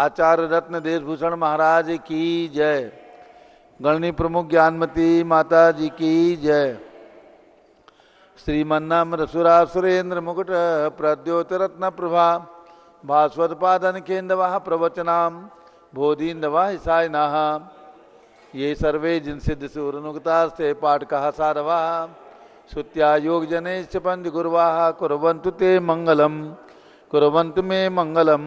आचार्य रत्न देशभूषण महाराज की जय। गणनी प्रमुख ज्ञानमती माता जी की जय। श्रीमन्नाम रसुरा सुरेंद्र मुकुट प्रद्योत रत्न प्रभा भास्वत पादन केन्द्र प्रवचनाम बोधीन्दवा सायनाः ये सर्वे जिनसिद्ध सूरनुगतास्ते पाठ कहा सारवा श्रुत्या योग जनेश्च पंच गुरुवाः कुर्वन्तु ते मंगलम कुर्वन्तु मे मंगलम।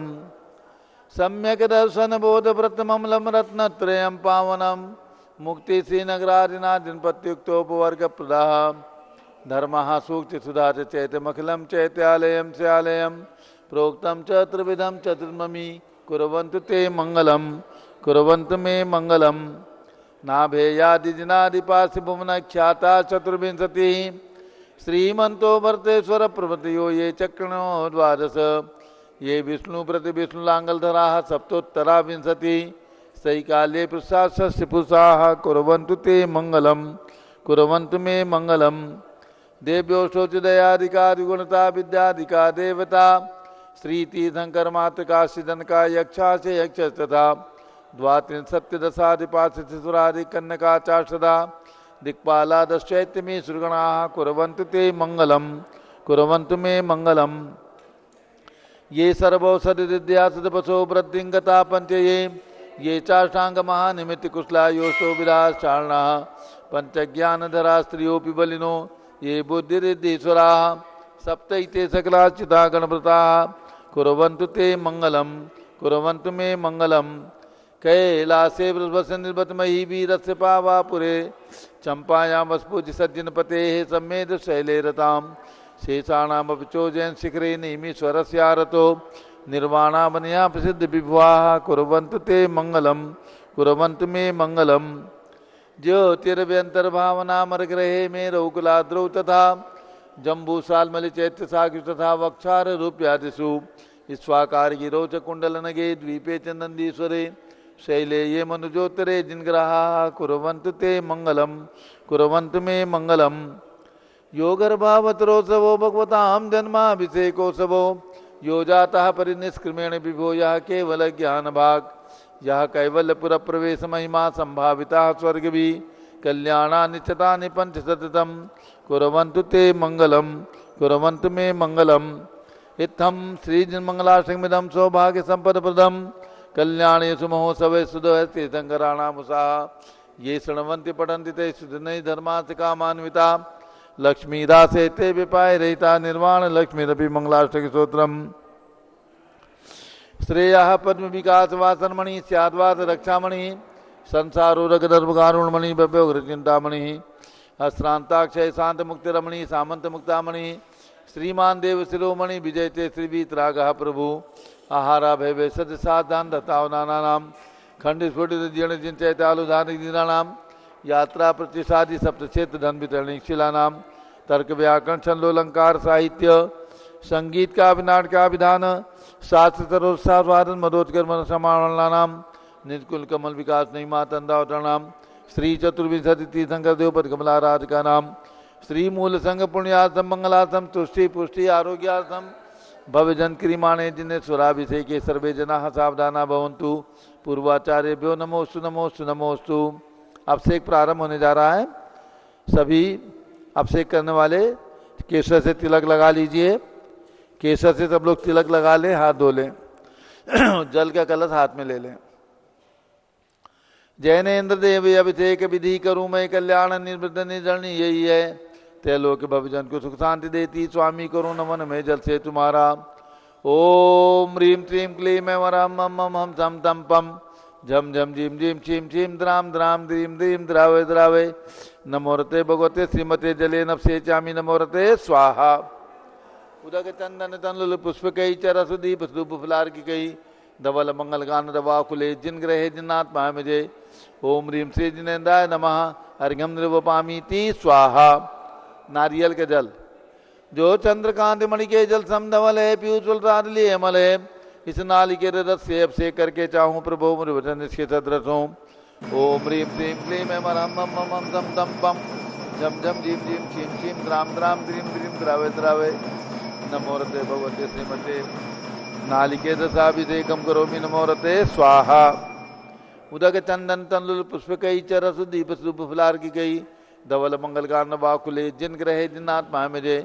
सम्यक दर्शन बोध व्रतममलम रत्नत्रयं पावनम मुक्ति श्रीनगरादिनादिन प्रत्युक्तोपवर्ग प्रदाः धर्मः सूक्ति सुधा चैतमखिलं चैत्यालयं स्यालयं प्रोक्तं च त्रिविधं चतुर्ममी कुर्वन्तु ते मंगलम कुर्वन्तु मे मंगलम। नाभेयादिजिनादिपासि भुवन ख्याता चतुर्विंशति श्रीमंतो वर्तेश्वर प्रभृतयो ये चक्रणो द्वादश ये विष्णु प्रति विष्णुलांगलधरा सप्तोत्तरा विंशति सही काले पुरुषाः कुर्वन्तु ते मंगलम कुर्वन्तु मे मंगलम। देव्यो शोचदयादिकादिगुणता विद्यादिका देवता श्रीतीर्थंकर मातृका सिदनका यक्षा से यक्ष तथा द्वात्रिंशत्यदशादिपाशुरादि कन्नका चाषदा दिक्पाला दश्चैत्यमी सुरगणाः कुर्वन्तु ते मंगलम कुर्वन्तु मे मंगलम। ये सर्वौषधिद्या सदपसो वृद्धिंगता पंचये ये चाष्टांग महानिमित्त कुशला योषो विराश्चारणाः पंचज्ञानधरा स्त्रियोऽपि बलिनो ये बुद्धिरिद्धीश्वराः सप्तैते सकलाश्चिता गणव्रताः कुर्वन्तु ते मंगलम कुर्वन्तु मे मंगलम। कैलासे वृषभस्य निर्वतमही वीरस्य पावापुरे चंपायां वस्पुज सज्जनपते सम्मेद शैले रतां शेषाणामपि चोजयन् शिखरे नीमीश्वरस्यारतो निर्वाणामनया प्रसिद्ध विभुवाः कुर्वन्तु ते मंगलम कुर्वन्तु मे मंगलम। ज्योतिरव्यंतर्भावनामरग्रहे मे रौकुलाद्रौ तथा जम्बूसाल्मलि चैत्य साक्षि तथा वक्षार रूप्यादिषु स्वाकारिगिरौ च कुण्डलनगे द्वीपे च नन्दीश्वरे शैले ये मनुजोत्तरे जिनग्रहाः कुर्वन्तु ते मंगलम कुर्वन्तु मे मंगलम। योगर्भावतरोत्सवो भगवतां जन्माभिषेकोत्सवो यो जातः परिनिष्क्रमेण विभो यः केवल ज्ञान भाग यह कैवल्यपुर प्रवेश महिमा संभाविता स्वर्गभि कल्याणानि चतानि पंच सततम कुर्वन्तु ते मंगलम कुर्वन्तु मे मंगलम। इत्थं श्रीजन्मंगलाष्टकमिदं सौभाग्य संपदप्रदं कल्याणेषु महोत्सवे सुदतीर्थंकराणामुषाः ये शृण्वन्ति पठन्ति ते सुदिनै धर्मार्थ कामान्विता लक्ष्मीदासे ते विपाय रहिता निर्वाण लक्ष्मीरपि मंगलाष्टक स्तोत्रम्। श्रेयः पद्म विकास वासनमणि स्याद्वाद रक्षामणि संसारोरगधर्मकारुणमणि भव्योग्रचिंतामणि अश्रांताक्षय शांत मुक्तिरमणि सामंत मुक्तामणि श्रीमान देव शिरोमणि विजयते श्रीवीतरागः प्रभु आहारा भय सद साधान दत्तावनानां खंड स्फुटित जीर्ण चिंचैतालुधान दीनानां यात्रा प्रतिसादि सप्तक्षेत्र धन वितरणी शिलानां तर्क व्याकरण छंदोलंकार साहित्य संगीत का नाटक का विधान शास्त्र तरोत्साहवादन मदोत्कर मन समानाम निजकुल कमल विकास नहीं मातंदावतरणाम श्री चतुर्विंशति तीर्थंकर देवपद कमलाराधिका नाम श्री मूल संघ पुण्यार्थम मंगलार्थम तुष्टि पुष्टि आरोग्यार्थम भव्य जन क्रियमाणे जिन्हें स्वराभिषेके सर्वे जना सावधाना भवन्तु पूर्वाचार्यभ्यो नमोस्तु नमोस्तु नमोस्तु। अभिषेक प्रारंभ होने जा रहा है। सभी अभिषेक करने वाले केसर से तिलक लगा लीजिए। केसर से सब लोग तिलक लगा लें, हाथ धो लें, जल का कलश हाथ में ले लें। जैनेन्द्र देव अभिषेक विधि करूं मैं कल्याण निर्वृत निर्जरणी यही है त्रैलोक भवजन को सुख शांति देती स्वामी करो नमन में जल से तुम्हारा। ओम ह्रीं श्रीं क्लीं मैं वरम मम मम हम सम तम पम झम झम झीम झीम छीम छीम द्राम द्राम द्रीम द्रीम द्रावे द्रावे नमोरते भगवते श्रीमते जले नपसे चामी नमोरते स्वाहा। उदक चंदन तनल पुष्प कई चरसदीप धूप फुलार की कई धवल मंगल गान दवा कुले जिन ग्रहे जिन्नात्मा मुझे ओम ह्रीं श्री जिनेन्द्राय नमः अर्घ्यम निर्वपामीति स्वाहा। नारियल के जल जो चंद्रकांत मणि के जल समधवल है पीयूषल राधली अमल है इस नाली के रस से अभिषेक करके चाहूँ प्रभु मुझे निष्ठित रसों। ओम ह्रीं श्रीं क्लीं मैं मम मम दम दम पम झम झम झीम झीम छीम छीम द्राम द्राम द्रीम द्रीम द्रावे द्रावे नमोरते भगवते श्रीमते नालिके दशाभिषेकम करोमि नमो रते स्वाहा। उदक चंदन तंडुल पुष्पकई च रस दीप सुप फुलार की गई धवल मंगल कारण बाकुले जिन ग्रहे जिनात्मा मेरे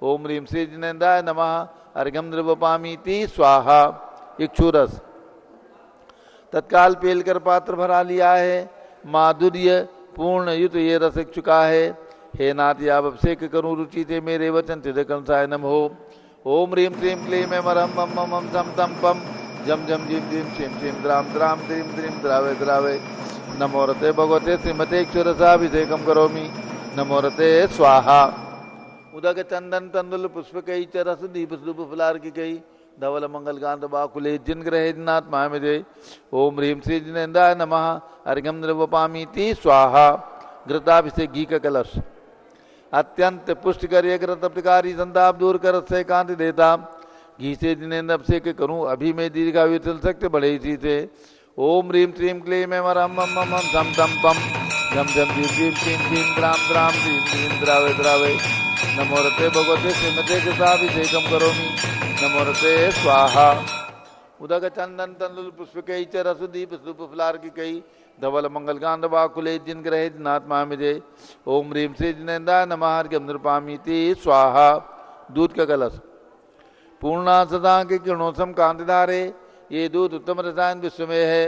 ओम ह्रीम श्री जिनेन्द्राय नमः अर्घ्यम द्रवपामीति स्वाहा। इक्षुरस तत्काल पेल कर पात्र भरा लिया है, माधुर्य पूर्ण युत ये रस चुका है। हे नाथ याव अभिषेक करूं रुचि थे मेरे वचन तिद कंसाय नम हो। ओम ह्रीम क्लीम क्लीम मरम मम मम सम तम पम जम जम जिम जिम छिम छिम द्राम द्राम द्रीम द्रीम द्रावे द्रावे नमो रते भगवते श्रीमते क्षुरसाभिषेकम करोमि नमो रते स्वाहा। उदक चंदन तंदुल पुष्पकई च रस दीप सुप फुलार की गई धवल मंगल कांत बाकुले जिन ग्रहे जिनात्मा मेरे ओम ह्रीम श्री जिनेन्द्राय नमः अर्घ्यम द्रवपामीति स्वाहा। घृताभिषेक घी का कलश अत्यंत पुष्ट कर एक रतकारी संताप दूर कर से कांत देता घी से जिनेन्द्र अभिषेक करूं अभी में दीर्घायु चल सकते बड़े इसी से। ओम ह्रीम श्रीम क्लीम मरम मम मम सम तम पम झम झम झीम झीम झीम झीम द्राम द्राम झीम झीम द्रावे द्रावे नमो रते भगवते श्रीमते कृताभिषेकम करोमि नमो रते स्वाहा। उदक चंदन तंडुल पुष्पकई च रस दीप सुप फुलार की कई धवल मंगल कांड बाकुले जिन ग्रहे जिनात्मा मेरे ओम ह्रीम श्री जिनेन्द्राय नमः अर्घ्यम द्रवपामीति स्वाहा। दूध का कलश पूर्णा सदा के किरणोत्सम कांतिधारे ये दूध उत्तम रसायन विश्व में है।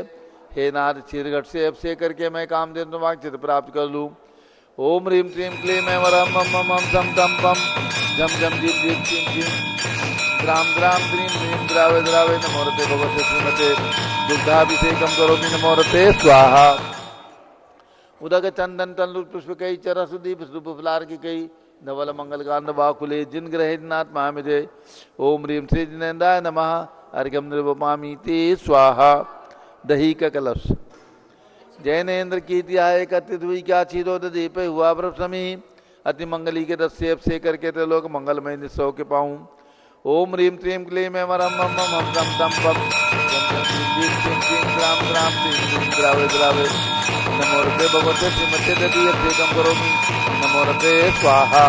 हे नाथ क्षीरघट से अभिषेक करके मैं कामदेव चित्र प्राप्त कर लूँ। ओम ह्रीम श्रीम क्लीम मरम मम मम सम तम पम झम झम झिम झिम झिम झिम द्राम द्राम द्रीम द्रीम द्रावे द्रावे नमो रते भगवते श्रीमते दुग्धाभिषेकम करोमि नमो रते स्वाहा। उदक चंदन तंडुल पुष्पकई च रस दीप सुप फुलार की कई धवल मंगल कांड बाकुले जिन ग्रहे जिनात्मा मेरे ओम ह्रीम श्री जिनेन्द्राय नमः अर्घ्यम द्रवपामीति स्वाहा। दही का कलश जैनेन्द्र कीर्ति आय कथित हुई क्या क्षीरोद दीप हुआ ब्रह्मी अति मंगली के रस से अभिषेक करके त्रिलोक मंगलमय निस्सौ के पाऊं। ओम ह्रीम क्लीम क्लीम मरम मम मम सम तम पम ग्राम ग्राम द्रावे द्रावे नमो रते भगवते श्रीमते दधीयभिषेकम करोमि नमो रते स्वाहा।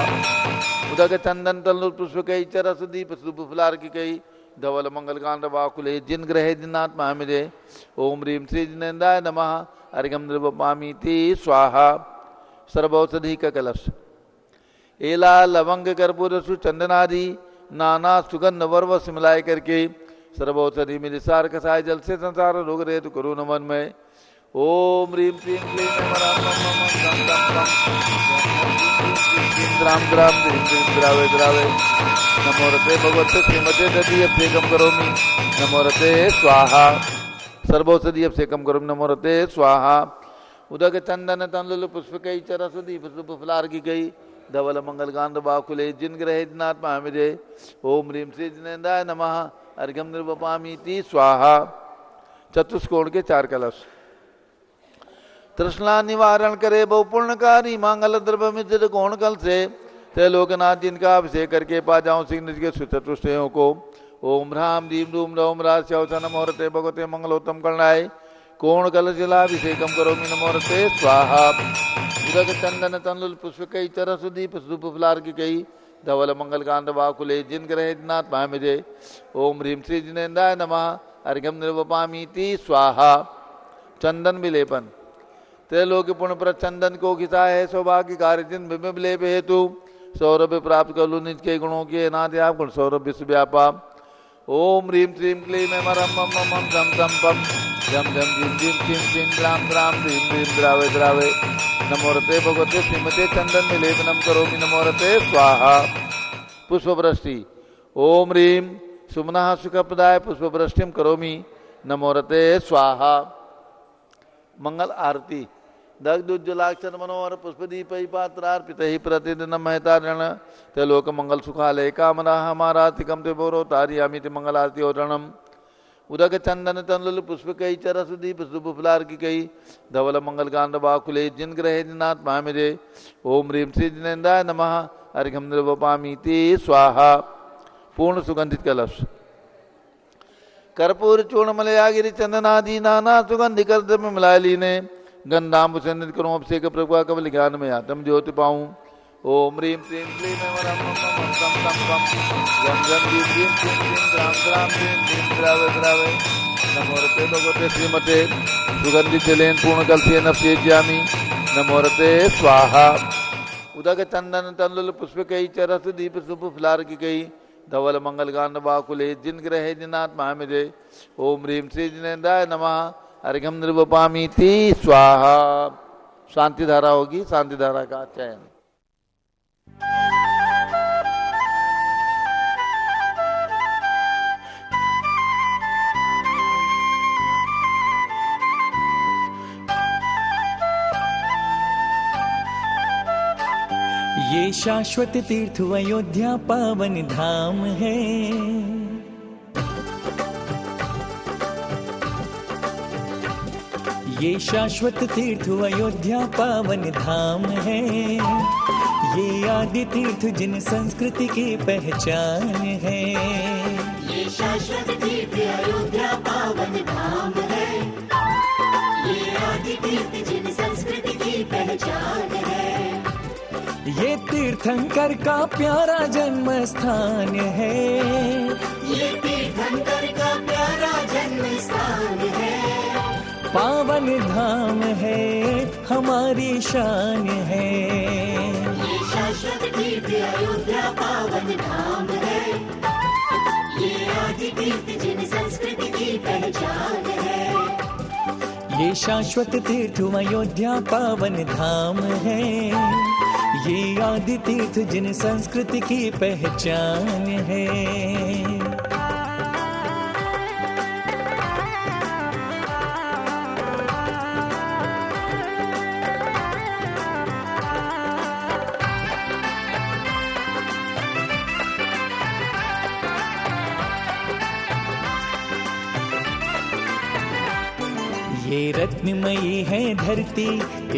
उदक चंदन तंडुल पुष्पकई च रस दीप सुप फुलार की कई धवल मंगल कांड बाकुले जिन ग्रहे जिनात्मा मेरे ओम ह्रीम श्री जिनेन्द्राय नमः अर्घ्यम द्रवपामीति स्वाहा। सर्वौषधि का कलश एला लवंग कर्पूर सुचंदनादि नाना सुगंध वर्वस मिलाए करके सर्वौषधि मिली सार कसाय जल से संसार रोग रेतु करो नमन में। ओम ह्रीम क्लीम क्लीम द्राम द्राम द्रावे द्रावे नमो रते भगवते श्रीमते दधीयभिषेकम करोमि नमो रते स्वाहा। सर्वौषधि अभिषेकम करोमि नमो रते स्वाहा। उदक चंदन तंडुल पुष्पकई च रस दीप सुप फुलार की गई धवल मंगल कांड बाकुले जिन ग्रहे जिनात्मा मेरे ओम ह्रीम श्री जिनेन्द्राय नमः अर्घ्यम द्रवपामीति स्वाहा। चतुष्कोण के चार कलश तृष्णा निवारण करे बहुपूर्णकारी मांगल द्रव्य मित्र कोण कल से त्रैलोकनाथ जिनका अभिषेक करके पा जाऊं सिंह के सुचतुष्टयों को। ओम ह्राम रीम रूम रौम राज नमो रते भगवते मंगलोत्तम करणाय कोण कल जलाभिषेकम करोमि नमो रते स्वाहा। उदक चंदन तंडुल पुष्पकई च रस दीप सुप फुलार की कई धवल मंगल कांड बाकुले जिन ग्रहे जिनात्मा मेरे ओम ह्रीम श्री जिनेन्द्राय नमः अर्घ्यम द्रवपामीति स्वाहा। चंदन विलेपन त्रैलोक्य पुण्य पर चंदन को खिंचा है सौभाग्य कार्य जिन विलेप हेतु सौरभ प्राप्त कर लू निज के गुणों के नाथ आप गुण सौरभ विश्व व्यापा। ओम ह्रीम श्रीम क्लीम मरम मम मम सम तम पम झम झम झिम झिम झिम झिम द्राम द्राम द्रीम द्रीम द्रावे द्रावे नमो रते भगवते श्रीमते चंदन विलेपनम करोमि नमो रते स्वाहा। पुष्पवृष्टि ओम ह्रीम सुमनः सुखप्रदाय पुष्पवृष्टिम करोमि नमो रते स्वाहा। मंगल आरती दग्धुज्जलाक्षर मनोहर पुष्पदीपै पात्रार्पित ही प्रतिदिन महतारण त्रैलोक मंगल सुखालय कामना हमारातिकम ते बोरो तारियामिति मंगल आरती ओरणम। उदक चंदन तंडुल पुष्पकई च रस दीप सुप फुलार की कई धवल मंगल कांड बाकुले जिन ग्रहे जिनात्मा मेरे ओम ह्रीम श्री जिनेन्द्राय नमः अर्घ्यम द्रवपामीति स्वाहा। पूर्ण सुगंधित कलश कर्पूर चूर्ण मलयागिरी चंदनादि नाना सुगंधि कर द्रव्य मिलाय लीने गंधाम्बु संदित करूं अभिषेक प्रभुआ कवल ज्ञान में आत्म ज्योति पाऊं। ओम ह्रीं श्रीं क्लीं रं रं रं तं तं पं गं गं ह्रीं श्रीं क्लीं क्लीं ग्रां ग्रां ह्रीं ह्रीं द्रावे द्रावे नमोरते भगवते श्रीमते सुगंधि जलेन पूर्ण कलसे नप्येज्यामि नमोरते स्वाहा। उदक चंदन तंडुल पुष्प कई चरस दीप सुप फुलार की कई धवल मंगल गान बाकुले जिन ग्रहे जिनात्मा मिले। ओम ह्रीं श्री जिनेन्द्राय नमः अर्घ्यम निर्वपामि ती स्वाहा। शांति धारा होगी, शांति धारा का चयन। ये शाश्वत तीर्थ अयोध्या पावन धाम है। ये शाश्वत तीर्थ अयोध्या पावन धाम है। ये आदि तीर्थ जिन संस्कृति की पहचान है। ये शाश्वत तीर्थ अयोध्या पावन धाम है। ये आदि तीर्थ जिन संस्कृति की पहचान है। ये तीर्थंकर का प्यारा जन्म स्थान है। ये तीर्थंकर का प्यारा जन्म स्थान है। पावन धाम है, हमारी शान है। ये शाश्वत तीर्थ अयोध्या पावन धाम है। ये आदि तीर्थ जिन संस्कृति की पहचान है। ये शाश्वत तीर्थ अयोध्या पावन धाम है। ये आदि तीर्थ जिन संस्कृति की पहचान है। ये रत्नमयी है धरती,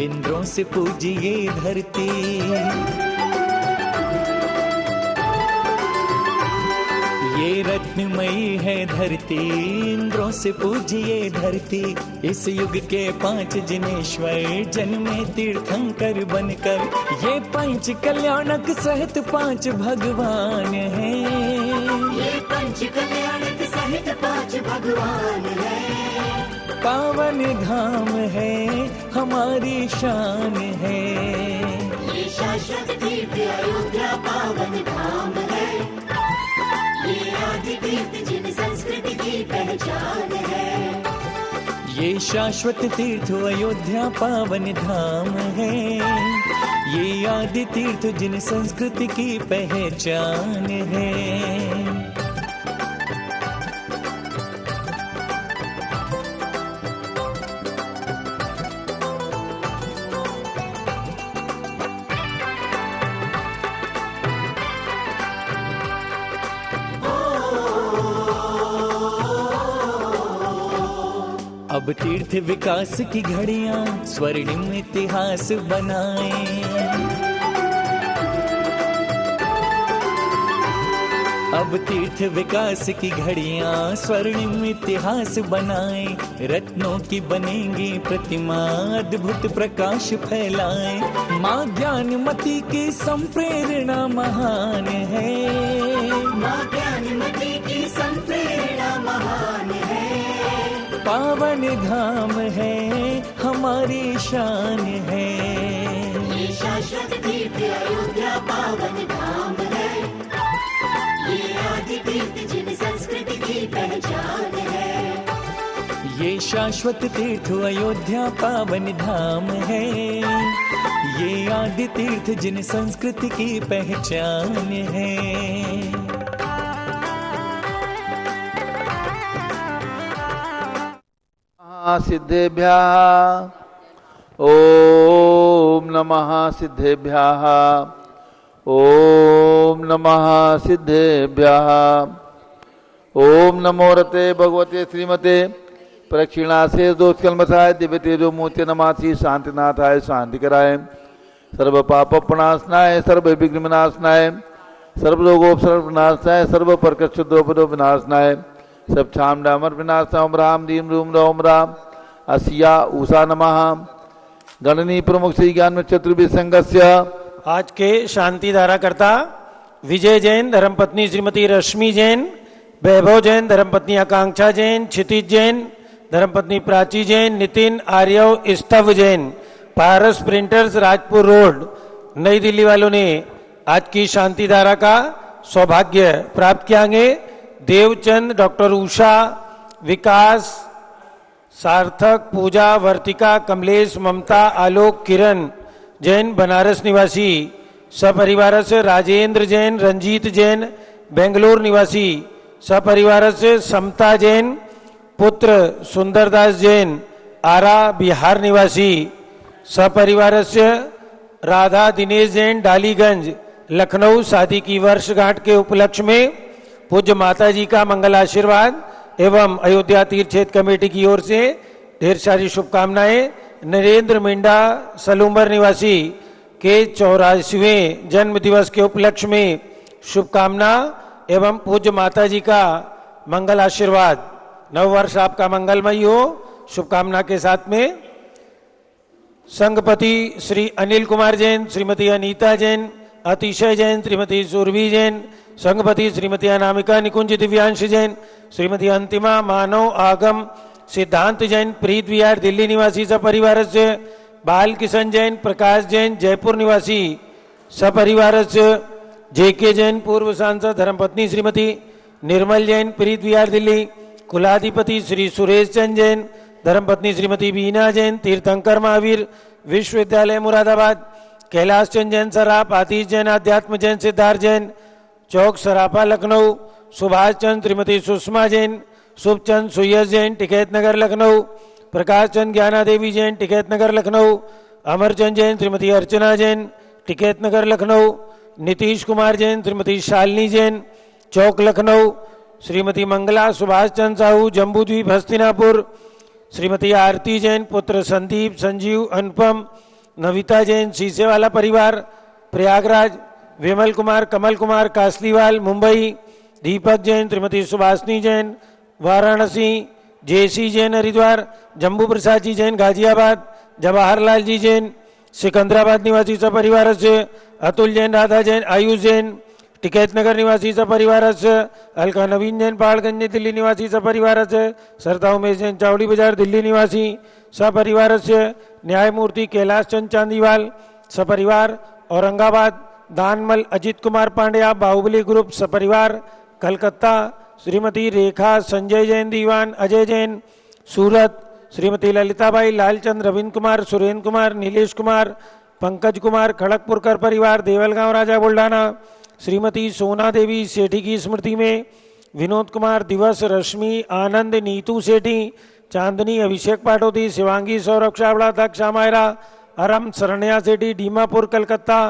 इंद्रों से पूजिए धरती। ये रत्नमयी है धरती, इंद्रों से पूजिए धरती। इस युग के 5 जिनेश्वर जन्मे तीर्थंकर बनकर। ये पंच कल्याणक सहित 5 भगवान हैं। ये पंच कल्याणक सहित 5 भगवान है। पावन धाम है, हमारी शान है। ये शाश्वत तीर्थ अयोध्या पावन धाम है। ये आदि तीर्थ जिन संस्कृति की पहचान है। ये शाश्वत तीर्थ अयोध्या पावन धाम है। ये आदि तीर्थ जिन संस्कृति की पहचान है। अब तीर्थ विकास की घड़ियां स्वर्णिम इतिहास बनाए। अब तीर्थ विकास की घड़ियां स्वर्णिम इतिहास बनाए। रत्नों की बनेंगी प्रतिमा, अद्भुत प्रकाश फैलाए। माँ ज्ञानमती की संप्रेरणा महान है। माँ ज्ञानमती की संप्रेरणा महान है। पावन धाम है, हमारी शान है। ये शाश्वत तीर्थ अयोध्या पावन धाम है। ये आदि तीर्थ जिन संस्कृति की पहचान है। ये शाश्वत तीर्थ अयोध्या पावन धाम है। ये आदि तीर्थ जिन संस्कृति की पहचान है। सिद्धेभ्यः ओम नमः सिद्धेभ्यः ओम नमः सिद्धेभ्यः ओम नमो रते भगवते श्रीमते प्रक्षिणासे दोषकल्मषाय दिव्य तेजो मूर्ति नमासि शांतिनाथाय शांतिकराय सर्व पाप प्रणाशनाय सर्व विघ्न विनाशनाय सर्व रोगोपसर्ग विनाशनाय सर्व प्रकृष्ट विनाशनाय सब छाम डामर विनाश ओम राम दीम रूम रोम राम असिया उषा नमः गणनी प्रमुख श्री ज्ञान में चतुर्विद संघस्य आज के शांति धारा कर्ता विजय जैन, धर्मपत्नी श्रीमती रश्मि जैन, वैभव जैन, धर्मपत्नी आकांक्षा जैन, क्षितिज जैन, धर्मपत्नी प्राची जैन, नितिन आर्यव स्तव जैन, पारस प्रिंटर्स, राजपुर रोड, नई दिल्ली वालों ने आज की शांति धारा का सौभाग्य प्राप्त कियांगे। देवचंद, डॉक्टर उषा, विकास, सार्थक, पूजा, वर्तिका, कमलेश, ममता, आलोक, किरण जैन बनारस निवासी सपरिवार से, राजेंद्र जैन, रंजीत जैन बेंगलोर निवासी सपरिवार से, समता जैन, पुत्र सुंदरदास जैन आरा बिहार निवासी सपरिवार से, राधा दिनेश जैन डालीगंज लखनऊ शादी की वर्षगांठ के उपलक्ष्य में पूज्य माता जी का मंगल आशीर्वाद एवं अयोध्या तीर्थ क्षेत्र कमेटी की ओर से ढेर सारी शुभकामनाएं। नरेंद्र मिंडा सलूम्बर निवासी के 84वें जन्म दिवस के उपलक्ष्य में शुभकामना एवं पूज्य माता जी का मंगल आशीर्वाद। नव वर्ष आपका मंगलमय हो, शुभकामना के साथ में संघपति श्री अनिल कुमार जैन, श्रीमती अनीता जैन, अतिशय जैन, श्रीमती सुरभि जैन, संघपति श्रीमती अनामिका निकुंज दिव्यांश जैन, श्रीमती अंतिमा मानव आगम सिद्धांत जैन, प्रीत विहार दिल्ली निवासी सपरिवार से, बाल किशन जैन, प्रकाश जैन जयपुर निवासी सपरिवार से, जेके जैन पूर्व सांसद, धर्मपत्नी श्रीमती निर्मल जैन, प्रीत विहार दिल्ली, कुलाधिपति श्री सुरेश चंद जैन, धर्मपत्नी श्रीमती बीना जैन, तीर्थंकर महावीर विश्वविद्यालय मुरादाबाद, कैलाश चंद जैन सराफ, आतिश जैन, आध्यात्म जैन, सिद्धार्थ जैन चौक सराफा लखनऊ, सुभाष चंद, श्रीमती सुषमा जैन, शुभचंद सुयस जैन, टिकैत नगर लखनऊ, प्रकाश चंद ज्ञाना देवी जैन, टिकैत नगर लखनऊ, अमरचंद जैन, श्रीमती अर्चना जैन, टिकैत नगर लखनऊ, नीतीश कुमार जैन, श्रीमती शालिनी जैन, चौक लखनऊ, श्रीमती मंगला सुभाष चंद साहू, जम्बूद्वीप हस्तिनापुर, श्रीमती आरती जैन, पुत्र संदीप, संजीव, अनुपम, नविता जैन, शीशेवाला परिवार प्रयागराज, विमल कुमार, कमल कुमार कासलीवाल मुंबई, दीपक जैन, श्रीमती सुभाषनी जैन वाराणसी, जेसी जैन हरिद्वार, जम्बू प्रसाद जी जैन गाजियाबाद, जवाहरलाल जी जैन सिकंदराबाद निवासी सपरिवार से, अतुल जैन, राधा जैन, आयुष जैन टिकैत नगर निवासी सपरिवार से, अलका नवीन जैन पहाड़गंज दिल्ली निवासी सपरिवार से, सरदा उमेश जैन चावड़ी बाजार दिल्ली निवासी सपरिवार से, न्यायमूर्ति कैलाश चंद चांदीवाल सपरिवार औरंगाबाद, दानमल अजित कुमार पांड्या बाहुबली ग्रुप सपरिवार कलकत्ता, श्रीमती रेखा संजय जैन दीवान, अजय जैन सूरत, श्रीमती ललिताबाई लालचंद, रविंद्र कुमार, सुरेंद्र कुमार, नीलेश कुमार, पंकज कुमार खड़गपुरकर परिवार देवलगांव राजा बुल्ढाना, श्रीमती सोना देवी सेठी की स्मृति में विनोद कुमार, दिवस, रश्मि, आनंद, नीतू सेठी, चांदनी, अभिषेक पाटोदी, शिवांगी, सौरभ छाबड़ा, दक्षा मायरा, अरम, शरण्या सेठी डीमापुर कलकत्ता,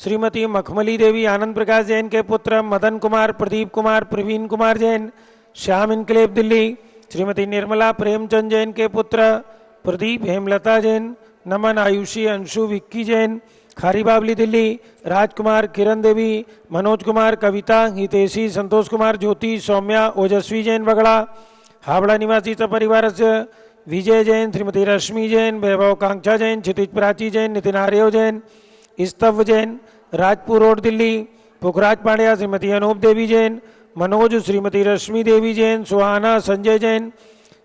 श्रीमती मखमली देवी, आनंद प्रकाश जैन के पुत्र मदन कुमार, प्रदीप कुमार, प्रवीण कुमार जैन श्याम इनकलेव दिल्ली, श्रीमती निर्मला प्रेमचंद जैन के पुत्र प्रदीप, हेमलता जैन, नमन, आयुषी, अंशु, विक्की जैन खारी बावली दिल्ली, राजकुमार, किरण देवी, मनोज कुमार, कविता, हितेशी, संतोष कुमार, ज्योति, सौम्या, ओजस्वी जैन बगड़ा हावड़ा निवासी सपरिवार से, विजय जैन, श्रीमती रश्मि जैन, वैभव कांक्षा जैन, क्षितिज प्राची जैन, नितिन आर्यव जैन, स्तव जैन राजपुर रोड दिल्ली, पुखराज पांड्या, श्रीमती अनूप देवी जैन, मनोज, श्रीमती रश्मि देवी जैन, सुहाना, संजय जैन,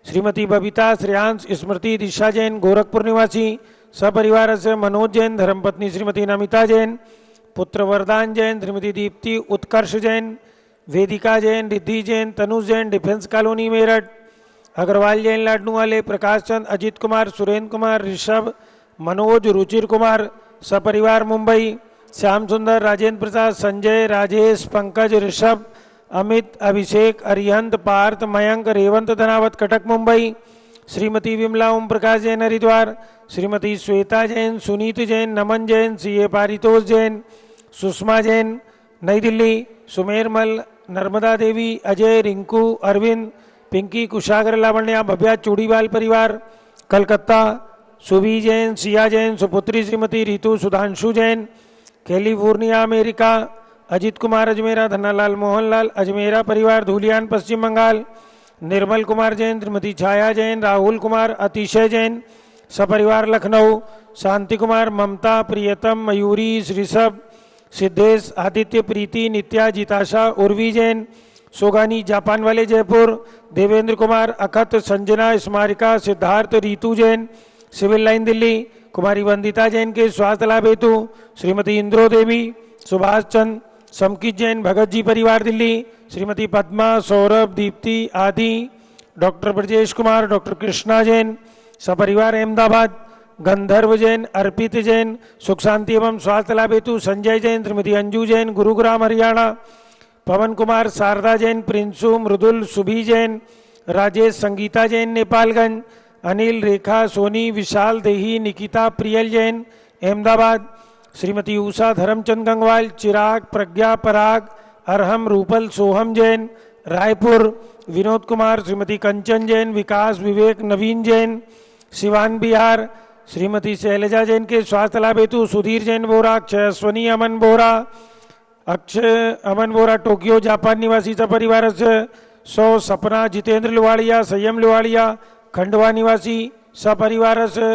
श्रीमती बबीता, श्रेयांश, स्मृति, दिशा जैन गोरखपुर निवासी सपरिवार से, मनोज जैन, धर्मपत्नी श्रीमती नमिता जैन, पुत्र वरदान जैन, श्रीमती दीप्ति, उत्कर्ष जैन, वेदिका जैन, रिद्धि जैन, तनुज जैन डिफेंस कॉलोनी मेरठ, अग्रवाल जैन लाडनू वाले, प्रकाश चंद, अजित कुमार, सुरेंद्र कुमार, ऋषभ, मनोज, रुचिर कुमार सपरिवार मुंबई, श्याम सुंदर, राजेंद्र प्रसाद, संजय, राजेश, पंकज, ऋषभ, अमित, अभिषेक, अरिहंत, पार्थ, मयंक, रेवंत धनावत कटक मुंबई, श्रीमती विमला ओम प्रकाश जैन हरिद्वार, श्रीमती श्वेता जैन, सुनीत जैन, नमन जैन, सीए पारितोष जैन, सुषमा जैन नई दिल्ली, सुमेर मल, नर्मदा देवी, अजय, रिंकू, अरविंद, पिंकी, कुशागर, लावण्या, भव्या चूड़ीवाल परिवार कलकत्ता, सुबी जैन, सिया जैन, सुपुत्री श्रीमती रितु, सुधांशु जैन कैलिफोर्निया अमेरिका, अजित कुमार अजमेरा, धन्नालाल मोहनलाल अजमेरा परिवार धूलियान पश्चिम बंगाल, निर्मल कुमार जैन, श्रीमती छाया जैन, राहुल कुमार, अतिशय जैन, सपरिवार लखनऊ। शांति कुमार, ममता, प्रियतम, मयूरी, ऋषभ, सिद्धेश, आदित्य, प्रीति, नित्या, जिताशा, उर्वी जैन, सोगानी जापान वाले जयपुर। देवेंद्र कुमार, अखत, संजना, स्मारिका, सिद्धार्थ, रीतू जैन, सिविल लाइन दिल्ली। कुमारी वंदिता जैन के स्वास्थ्य लाभ हेतु श्रीमती इंद्रो देवी, सुभाष चंद, समकित जैन, भगत जी परिवार दिल्ली। श्रीमती पद्मा, सौरभ, दीप्ति आदि। डॉक्टर ब्रजेश कुमार, डॉक्टर कृष्णा जैन, सपरिवार अहमदाबाद। गंधर्व जैन, अर्पित जैन, सुख शांति एवं स्वास्थ्य लाभ हेतु संजय जैन, श्रीमती अंजू जैन, गुरुग्राम हरियाणा। पवन कुमार, शारदा जैन, प्रिंसू, मृदुल, सुभी जैन, राजेश, संगीता जैन, नेपालगंज। अनिल, रेखा, सोनी, विशाल, देही, निकिता, प्रियल जैन, अहमदाबाद। श्रीमती उषा, धर्मचंद गंगवाल, चिराग, प्रज्ञा, पराग, अरहम, रूपल, सोहम जैन, रायपुर। विनोद कुमार, श्रीमती कंचन जैन, विकास, विवेक, नवीन जैन, सिवान बिहार। श्रीमती शैलजा जैन के स्वास्थ्य लाभ हेतु सुधीर जैन बोरा, अक्षय अश्वनी, अमन बोरा, अक्षय अमन बोरा, टोक्यो जापान निवासी सपरिवार से। सपना, जितेंद्र लुवाड़िया, संयम लुवाड़िया, खंडवा निवासी सपरिवार से।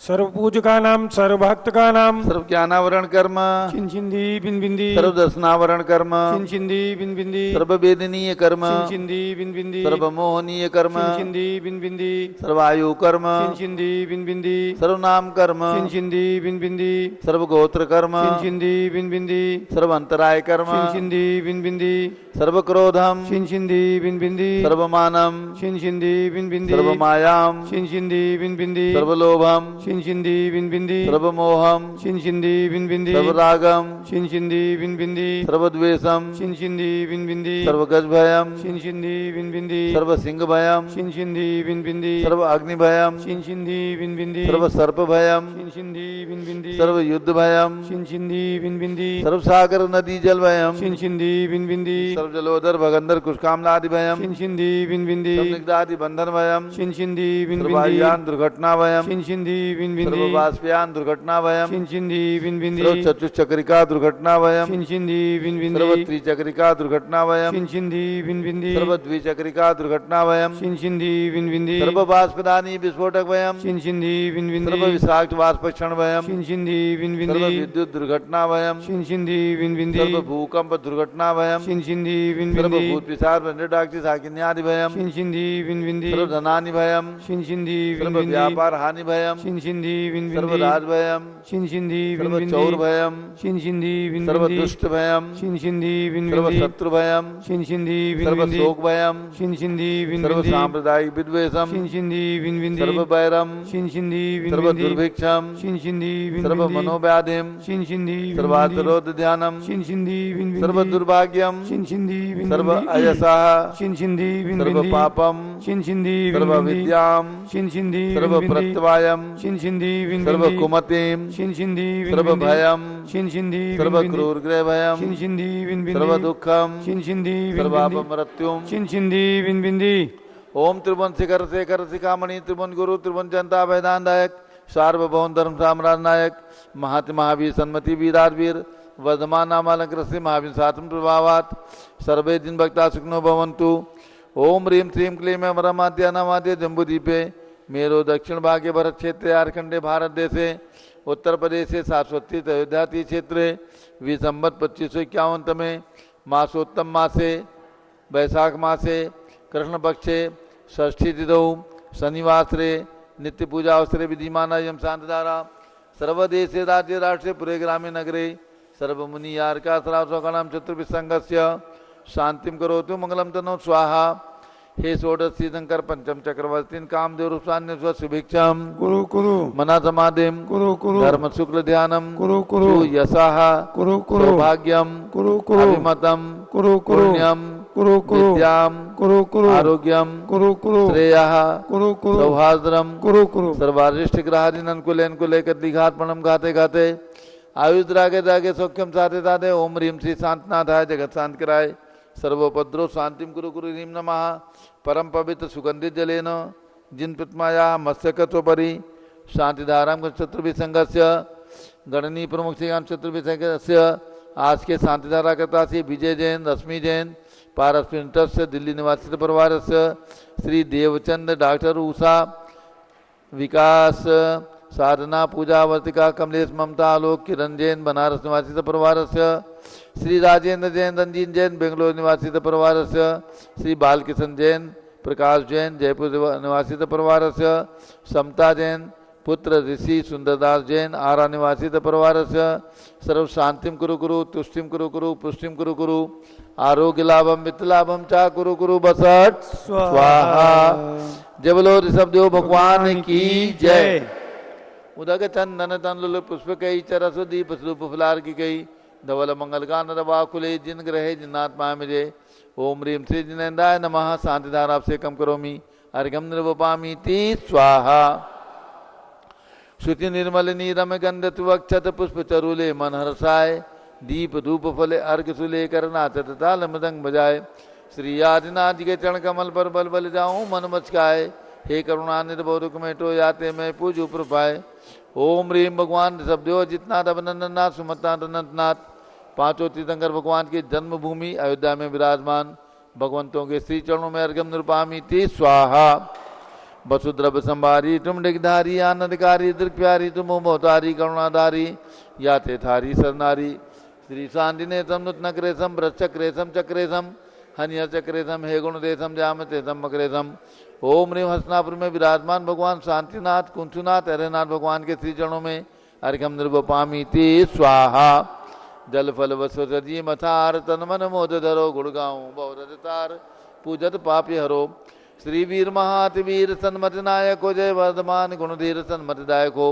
सर्वपूज का नाम, सर्वभक्त का नाम। सर्व ज्ञानावरण कर्म, छिंदी बिन बिंदी, सर्व दर्शनावरण कर्म, छिंदी बिन बिंदी, सर्व वेदनीय कर्म, छिंदी बिन बिंदी, सर्व मोहनीय कर्म, छिंदी बिन बिंदी, सर्वायु कर्म, छिंदी बिन बिंदी, सर्व नाम कर्म, छिंदी बिन बिंदी, सर्व गोत्र कर्म, छिंदी बिन बिंदी, सर्व अंतराय कर्म, छिंदी बिन बिंदी, सर्व क्रोधम, छिंदी बिन बिंदी, सर्व मानम, छिंदी बिन बिंदी, सर्व मायाम, छिंदी बिन बिंदी, सर्व लोभम, छिंदी बिन बिंदी, सर्व मोहम, छिंदी बिन बिंदी, सर्व रागम, छिंदी बिन बिंदी, सर्व द्वेषम, छिंदी बिन बिंदी, सर्व गज भयम, छिंदी बिन बिंदी, सर्व सिंह भयम, छिंदी बिन बिंदी, सर्व अग्नि भयम, छिंदी बिन बिंदी, सर्व सर्प भयम, छिंदी बिन बिंदी, सर्व युद्ध भयम, छिंदी बिन बिंदी, सर्व सागर नदी जल भयम, छिंदी बिन बिंदी, सर्व जलोदर भगंदर कुशकामलादि भयम, छिंदी बिन बिंदी, सर्व निग्धादि बंधन भयम, छिंदी बिन सर्व बिंदी, वायुयान दुर्घटना भयम, छिंदी बिन सर्व बिंदी, वाष्पयान दुर्घटना भयम, छिंदी बिन बिंदी, सर्व चतुश्चक्रिका दुर्घटना भयम, छिंदी बिन बिंदी, सर्व त्रिचक्रिका दुर्घटना भयम, छिंदी बिन बिंदी, सर्व द्विचक्रिका दुर्घटना भयम, छिंदी बिन बिंदी, सर्व वाष्पदानी विस्फोटक भयम, छिंदी बिन बिंदी, सर्व विषाक्त वाष्पक्षण भयम, छिंदी बिन सर्व बिंदी, विद्युत दुर्घटना भयम, छिंदी बिन बिंदी, सर्व भूकंप दुर्घटना भयम, छिंदी बिन सर्व बिंदी, भूत पिशाच डाक्ति साकिन्यादि भयम, छिंदी बिन बिंदी, सर्व धनानि भयम, छिंदी बिन सर्व बिंदी, व्यापार हानि भयम, छिंदी बिन सर्व बिंदी, राज भयम, छिंदी बिन सर्व बिंदी, चौर भयम, छिंदी बिन सर्व बिंदी, दुष्ट भयम, छिंदी बिन सर्व बिंदी, शत्रु भयम, छिंदी बिन सर्व बिंदी, शोक भयम, छिंदी बिन सर्व बिंदी, सांप्रदायिक विद्वेषम, छिंदी बिन बिंदी, सर्व वैरम, छिंदी बिन सर्व बिंदी, दुर्भिक्षम, छिंदी बिन सर्व बिंदी, मनोव्याधिम, छिंदी बिन सर्वातरोध ध्यानम, छिंदी बिन बिंदी, सर्व दुर्भाग्यम, छिंदी बिन सर्व बिंदी, अयसः, छिंदी बिन सर्व बिंदी, पापम, छिंदी बिन सर्व बिंदी, विद्याम, छिंदी सर्व बिन बिंदी, प्रत्यवायम, छिंदी बिन सर्व बिंदी, कुमतिम, छिंदी बिन सर्व बिंदी, भयम, छिंदी बिन सर्व बिंदी, क्रूरग्रह भयम, छिंदी बिन बिंदी, सर्व दुखम, छिंदी बिन सर्व बिंदी, अपमृत्युम। छिंदी बिन बिंदी। ओम त्रिभुवन शिखर शेखर शिखामणि त्रिभुवन गुरु त्रिभुवन जनता वेदांतायक सार्वभौम धर्म साम्राज्य नायक महात्मा महावीर सन्मति वीराधवीर वर्धमान नामालंकृत श्री महावीर सातम प्रभावात सर्वे दिन भक्ता सुखनो भवन्तु। ओम ह्रीं श्रीं क्लीं वरमाद्य नमाद्य जम्बूदीपे मेरो दक्षिण भागे भरत क्षेत्रे झारखंडे भारत देशे उत्तर प्रदेशे शाश्वती अयोध्याति क्षेत्रे विसंवत 2551 में मासोत्तम मासे वैशाख मासे कृष्ण पक्षे षष्ठी तिथौ शनिवासरे नित्य पूजा अवसरे विधिमाना यम शांतधारा सर्वदेशे राज्य राष्ट्रे पुरे ग्रामे नगरे सर्वमुनि यार्का सरासोकानां चतुर्विसंगस्य शांतिम करोतु मंगलम तनो स्वाहा। हे षोडशी शंकर पंचम चक्रवर्तीन कामदेव रूपान्य शुभिक्षम कुरु कुरु मना समाधिम कुरु कुरु धर्म शुक्ल ध्यानम कुरु कुरु यशः कुरु कुरु सौभाग्यम कुरु कुरु अभिमतम कुरु कुरु पुण्यम कुरु कुरु विद्याम कुरु कुरु आरोग्यम कुरु कुरु श्रेयः कुरु कुरु सौहार्द्रम कुरु कुरु सर्वारिष्ट ग्रहादिनन कुलेन कुले कद्दिघात पणम गाते गाते आयुष रागे दागे सौख्यम साधे साधे ओम ह्रीं श्री शांतनाथाय जगत शांत कराय सर्वोपद्रो शांतिम कुरु कुरु ह्रीं नमः परम पवित्र सुगंधित जलेन जिन प्रतिमाया मत्स्यकत्वपरि शांतिधाराम चतुर्विसंगस्य गणनीय प्रमुख श्रीराम चतुर्विसंगस्य आज के शांतिधारा करता श्री विजय जैन रश्मि जैन पारस प्रिंटर्स दिल्ली निवासी परिवार से श्री देवचंद डॉक्टर उषा विकास साधना पूजा वर्तिका कमलेश ममता आलोक किरण जैन बनारस निवासित परिवारस्य श्री राजेंद्र जैन रंजीत जैन बेंगलोर निवासित परिवारस्य श्री बालकिशन जैन प्रकाश जैन जयपुर निवासित परिवारस्य समता जैन पुत्र ऋषि सुंदरदास जैन आरा निवासित परिवारस्य सर्व शांतिम कुरु कुरु तुष्टिम कुरु कुरु पुष्टिम कुरु कुरु आरोग्य लाभम वित्त लाभम चा कुरु कुरु बसट स्वाहा। जय बोलो ऋषभदेव भगवान की जय। उदक चंदन तन पुष्प कई चरस दीप स्वरूप फुलार की कई धवल मंगल गान रवाकुले जिन ग्रहे जिन्नात्मा मिले ओम ह्रीम श्री जिनेन्द्राय नमः शांतिधार आपसे कम करोमि अर्घम निर्वपामि ती स्वाहा। श्रुति निर्मलिनी रम गंध तुवक्षत पुष्प चरुले मन हर्षाय दीप धूप फले अर्घ सुले करनाचत ताल मृदंग बजाए श्री आदिनाथ जी के चरण कमल पर बल बल जाऊं मन मचकाए हे करुणा निर्भोरुक मेटो याते मैं पूज उपर पाए ओम ह्रीम भगवान ऋषभदेव जितनाथ अभिनंदननाथ सुमतनाथ अनंतनाथ पांचों तीर्थंकर भगवान की जन्मभूमि अयोध्या में विराजमान भगवंतों के श्री चरणों में अर्घम निरूपामी ती स्वाहा। वसुद्रव संभारी तुम डिगधारी आनंदकारी दृक प्यारी तुम मोहतारी करुणाधारी याते थारी सरनारी श्री शांतिने समुत नक्रेशम भ्रश्चक्रेशम चक्रेशम हनिय चक्रेशम हे गुण देशम जामतेशम मकरेशम। ओम ह्रीम हसनापुर में विराजमान भगवान शांतिनाथ कुंसुनाथ हरेनाथ भगवान के श्री चरणों में अर्घम निरूपामी ती स्वाहा। जल फल वसुजी मथार तन मन मोद धरो गुड़गांव बहुरतार पूजत पापी हरो श्री वीर महातवीर सन्मत नायको जय वर्धमान गुणधीर सन्मत दायको।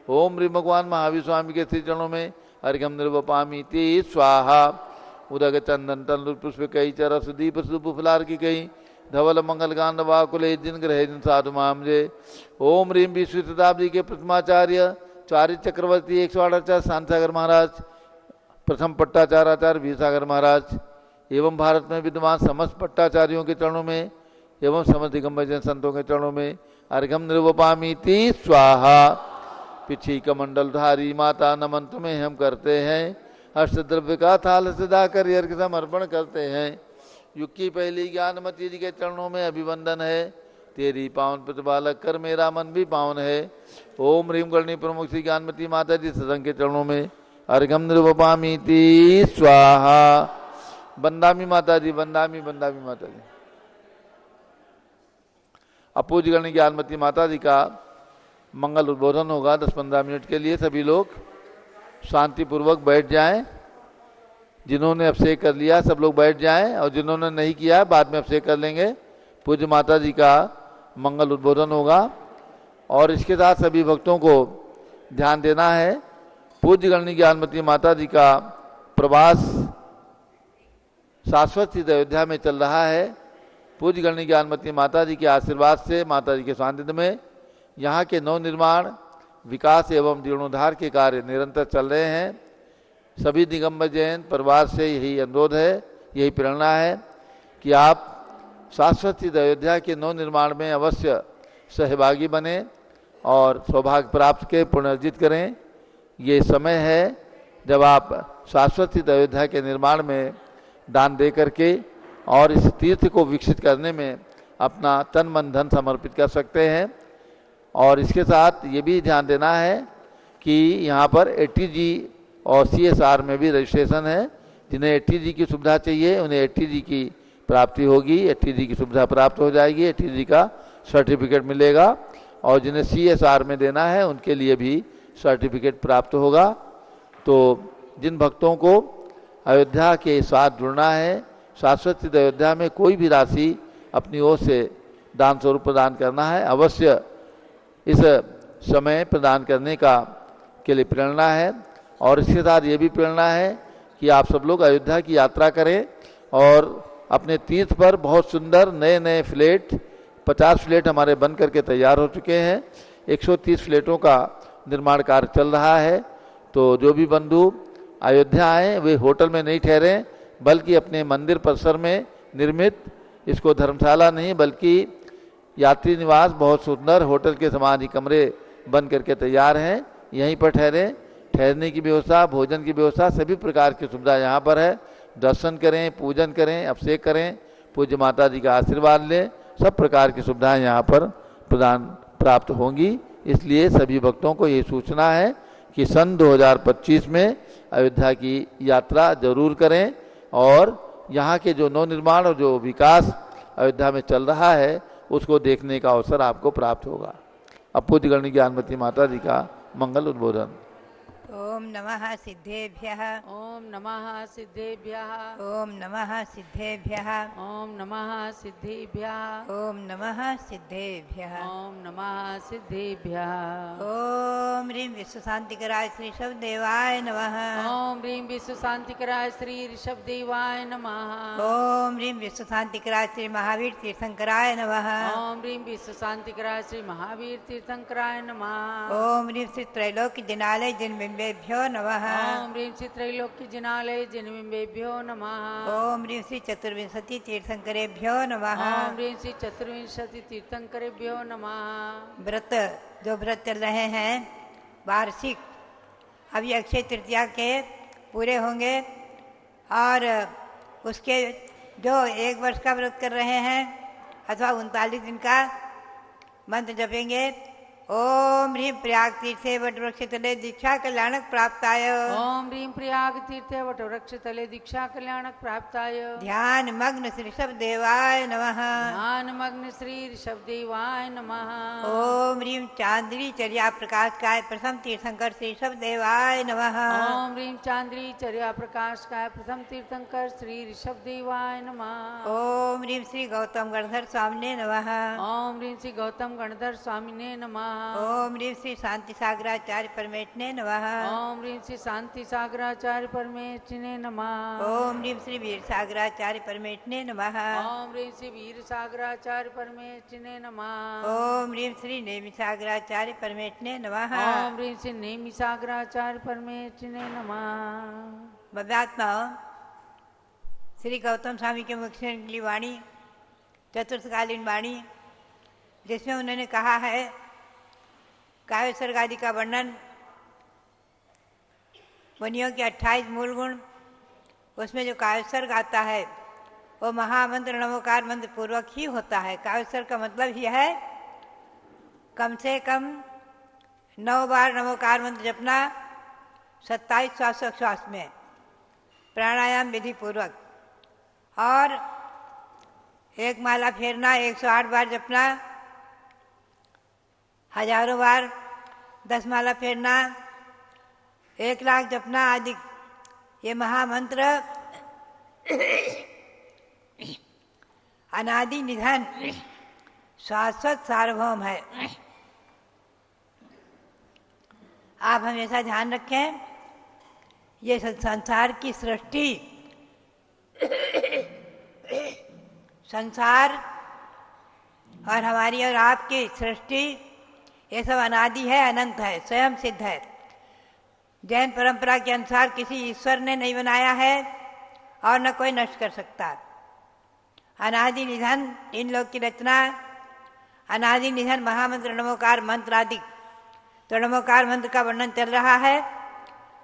ओम ह्रीम भगवान महावीर स्वामी के श्री चरणों में अर्घम निरूपामी ती स्वाहा। उदक चंदन तन पुष्प कई चरस दीप सुप फुलार की कई धवल मंगल गान वाकुले जिन ग्रहे जिन साधु मामजे। ओम ह्रीम विश्व शताब्दी के प्रथमाचार्य चारित चक्रवर्ती 108 शांतसागर महाराज प्रथम पट्टाचार्य वीर सागर महाराज एवं भारत में विद्यमान समस्त पट्टाचार्यों के चरणों में एवं समस्त दिगंबर जन संतों के चरणों में अर्घम निरूपामी ती स्वाहा। पिछी कमंडल धारी माता नमन तुम्हें हम करते हैं अष्टद्रव्य का थाल सदा कर अर्घ समर्पण करते हैं। युग की पहली ज्ञानमती जी के चरणों में अभिवंदन है तेरी पावन प्रतिपालक कर मेरा मन भी पावन है। ओम ह्रीम गणनी प्रमुख श्री ज्ञानमती माता जी सत्संग के चरणों में अर्घम निरूपामी ती स्वाहा। बंदामी माता जी बंदामी माता जी अपूज गणनी ज्ञानमती माता जी का मंगल उद्बोधन होगा 10-15 मिनट के लिए। सभी लोग शांतिपूर्वक बैठ जाएं। जिन्होंने अभिषेक कर लिया सब लोग बैठ जाएं और जिन्होंने नहीं किया बाद में अभिषेक कर लेंगे। पूज्य माता जी का मंगल उद्बोधन होगा और इसके साथ सभी भक्तों को ध्यान देना है। पूज्य गणनी ज्ञानमती माता जी का प्रवास शाश्वत सिद्ध अयोध्या में चल रहा है। पूज्य गणनी ज्ञानमती माता जी के आशीर्वाद से माता जी के सानिध्य में यहाँ के नव निर्माण विकास एवं जीर्णोद्धार के कार्य निरंतर चल रहे हैं। सभी दिगंबर जैन परिवार से यही अनुरोध है, यही प्रेरणा है कि आप शाश्वत सिद्ध अयोध्या के नव निर्माण में अवश्य सहभागी बने और सौभाग्य प्राप्त के पुनर्जित करें। ये समय है जब आप शाश्वत सिद्ध अयोध्या के निर्माण में दान दे करके और इस तीर्थ को विकसित करने में अपना तन मन धन समर्पित कर सकते हैं। और इसके साथ ये भी ध्यान देना है कि यहाँ पर 80G और CSR में भी रजिस्ट्रेशन है। जिन्हें 80G की सुविधा चाहिए उन्हें 80G की प्राप्ति होगी, 80G की सुविधा प्राप्त हो जाएगी, 80G का सर्टिफिकेट मिलेगा। और जिन्हें CSR में देना है उनके लिए भी सर्टिफिकेट प्राप्त होगा। तो जिन भक्तों को अयोध्या के साथ जुड़ना है, शाश्वत सिद्ध अयोध्या में कोई भी राशि अपनी ओर से दान स्वरूप प्रदान करना है, अवश्य इस समय प्रदान करने का के लिए प्रेरणा है। और इसके साथ ये भी प्रेरणा है कि आप सब लोग अयोध्या की यात्रा करें और अपने तीर्थ पर बहुत सुंदर नए नए फ्लैट 50 फ्लैट हमारे बन करके तैयार हो चुके हैं। 130 फ्लैटों का निर्माण कार्य चल रहा है। तो जो भी बंधु अयोध्या आए वे होटल में नहीं ठहरे बल्कि अपने मंदिर परिसर में निर्मित, इसको धर्मशाला नहीं बल्कि यात्री निवास बहुत सुंदर होटल के समान ही कमरे बन करके तैयार हैं। यहीं पर ठहरने की व्यवस्था, भोजन की व्यवस्था, सभी प्रकार की सुविधा यहाँ पर है। दर्शन करें, पूजन करें, अभिषेक करें, पूज्य माता जी का आशीर्वाद लें, सब प्रकार की सुविधाएं यहाँ पर प्राप्त होंगी। इसलिए सभी भक्तों को ये सूचना है कि सन 2025 में अयोध्या की यात्रा जरूर करें और यहाँ के जो नवनिर्माण और जो विकास अयोध्या में चल रहा है उसको देखने का अवसर आपको प्राप्त होगा। अब पूज्य गणनी ज्ञानमती माता जी का मंगल उद्बोधन। ओम नमः सिद्धेभ्यः। ओम नमः सिद्धेभ्यः। ओम नमः सिद्धेभ्यः। ओम नमः सिद्धेभ्यः। ओम नमः सिद्धेभ्यः। ओम नमः सिद्धेभ्यः। ओम ह्रीं विश्व शांतिकराय श्री शब्देवाय नमः। ओम ह्रीं विश्व शांतिकराय श्री ऋषभदेवाय नमः। ओम ह्रीं विश्व शांतिकराय श्री महावीर तीर्थंकराय नमः। ओम ह्रीं विश्व शांतिकराय श्री महावीर तीर्थंकराय नमः। ओम ह्रीं श्री त्रैलोक्य जिनालय जिनबिंबेभ्यो नमः। ओम ह्रीं श्री त्रैलोक्य जिनालय जिनबिंबेभ्यो नमः। ओम ह्रीं श्री चतुर्विंशति तीर्थंकरेभ्यो नमः। ओम ह्रीं श्री चतुर्विंशति तीर्थंकरेभ्यो नमः। व्रत जो व्रत चल रहे हैं वार्षिक, अभी अक्षय तृतीया के पूरे होंगे और उसके जो 1 वर्ष का व्रत कर रहे हैं अथवा 39 दिन का मंत्र जपेंगे। ओम ह्रीं प्रयाग तीर्थे वटवृक्ष तले दीक्षा कल्याणक प्राप्ताय। ओम ह्रीं प्रयाग तीर्थे वटवृक्ष तले दीक्षा कल्याणक प्राप्ताय। ध्यान मग्न श्री ऋषभदेवाय नमः। ध्यान मग्न श्री ऋषभदेवाय नमः। ओम ह्रीं चांद्री चर्या प्रकाश काय प्रथम तीर्थंकर श्री ऋषभदेवाय नमः। ओम ह्रीं चांद्री चर्या प्रकाश काय प्रथम तीर्थंकर श्री ऋषभदेवाय नमः। ओम ह्रीं श्री गौतम गणधर स्वामिने नमः। ओम ह्रीं श्री गौतम गणधर स्वामिने नमः। ओम ह्रीं श्री शांति सागराचार्य परमेष्ठिने नमः। ओम ह्रीं श्री शांति सागराचार्य परमेष्ठिने नमः। ओम ह्रीं श्री वीर सागराचार्य परमेष्ठिने नमः। ओम ह्रीं श्री वीर सागराचार्य परमेष्ठिने नमः। ओम ह्रीं श्री नेमि सागराचार्य परमेष्ठिने नमः। ओम ह्रीं श्री नेमि सागराचार्य परमेष्ठिने नमः। भव्यात्मा श्री गौतम स्वामी के मुख से निकली वाणी चतुर्थकालीन वाणी, जिसमें उन्होंने कहा है काव्य सर्ग आदि का वर्णन, मुनियों के 28 मूल गुण, उसमें जो काव्य सर्ग आता है वो महामंत्र नमोकार मंत्र पूर्वक ही होता है। काव्य सर्ग का मतलब ही है कम से कम 9 बार नमोकार मंत्र जपना 27 श्वासोच्छ्वास में प्राणायाम विधि पूर्वक, और 1 माला फेरना 108 बार जपना, 1000 बार 10 माला फेरना, 1 लाख जपना आदि ये महामंत्र अनादि निधन शाश्वत सार्वभौम है। आप हमेशा ध्यान रखें, ये संसार की सृष्टि, संसार और हमारी और आपकी सृष्टि ये सब अनादि है, अनंत है, स्वयं सिद्ध है। जैन परंपरा के अनुसार किसी ईश्वर ने नहीं बनाया है और न कोई नष्ट कर सकता। अनादि निधन इन लोग की रचना, अनादि निधन महामंत्र नमोकार मंत्र आदि, तो नमोकार मंत्र का वर्णन चल रहा है।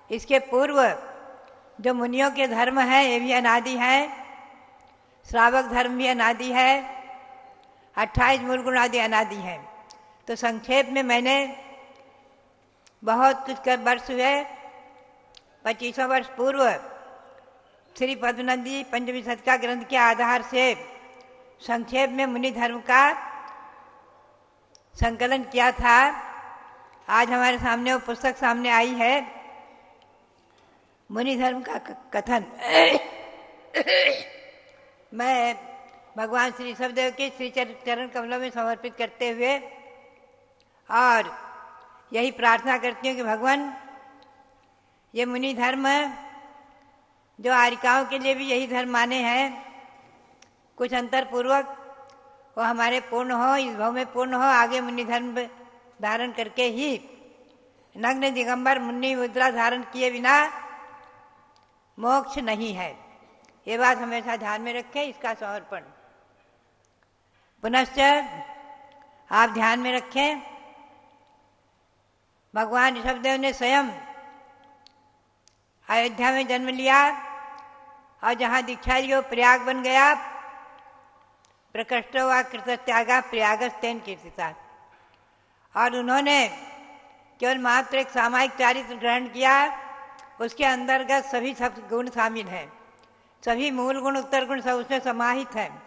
इसके पूर्व जो मुनियों के धर्म हैं ये भी अनादि हैं, श्रावक धर्म भी अनादि है, 28 मूल गुण आदि अनादि हैं। तो संक्षेप में मैंने बहुत कुछ वर्ष हुए 2500 वर्ष पूर्व श्री पद्मनंदी पंचमी शतका ग्रंथ के आधार से संक्षेप में मुनि धर्म का संकलन किया था। आज हमारे सामने वो पुस्तक सामने आई है, मुनि धर्म का कथन। मैं भगवान श्री ऋषभदेव के श्री चरण कमलों में समर्पित करते हुए और यही प्रार्थना करती हूँ कि भगवान ये मुनि धर्म जो आर्यिकाओं के लिए भी यही धर्म माने हैं, कुछ अंतर पूर्वक वो हमारे पूर्ण हो, इस भाव में पूर्ण हो, आगे मुनि धर्म धारण करके ही नग्न दिगंबर मुनि मुद्रा धारण किए बिना मोक्ष नहीं है। ये बात हमेशा ध्यान में रखें, इसका समर्पण। पुनश्च आप ध्यान में रखें, भगवान ऋषभदेव ने स्वयं अयोध्या में जन्म लिया और जहाँ दीक्षा ली वो प्रयाग बन गया। प्रकृष्टो वा कृतत्यागा प्रयागस्तेन कीर्तिता। और उन्होंने केवल मात्र एक सामायिक चारित्र ग्रहण किया, उसके अंतर्गत सभी सब गुण शामिल हैं, सभी मूल गुण उत्तर गुण सब उसमें समाहित हैं।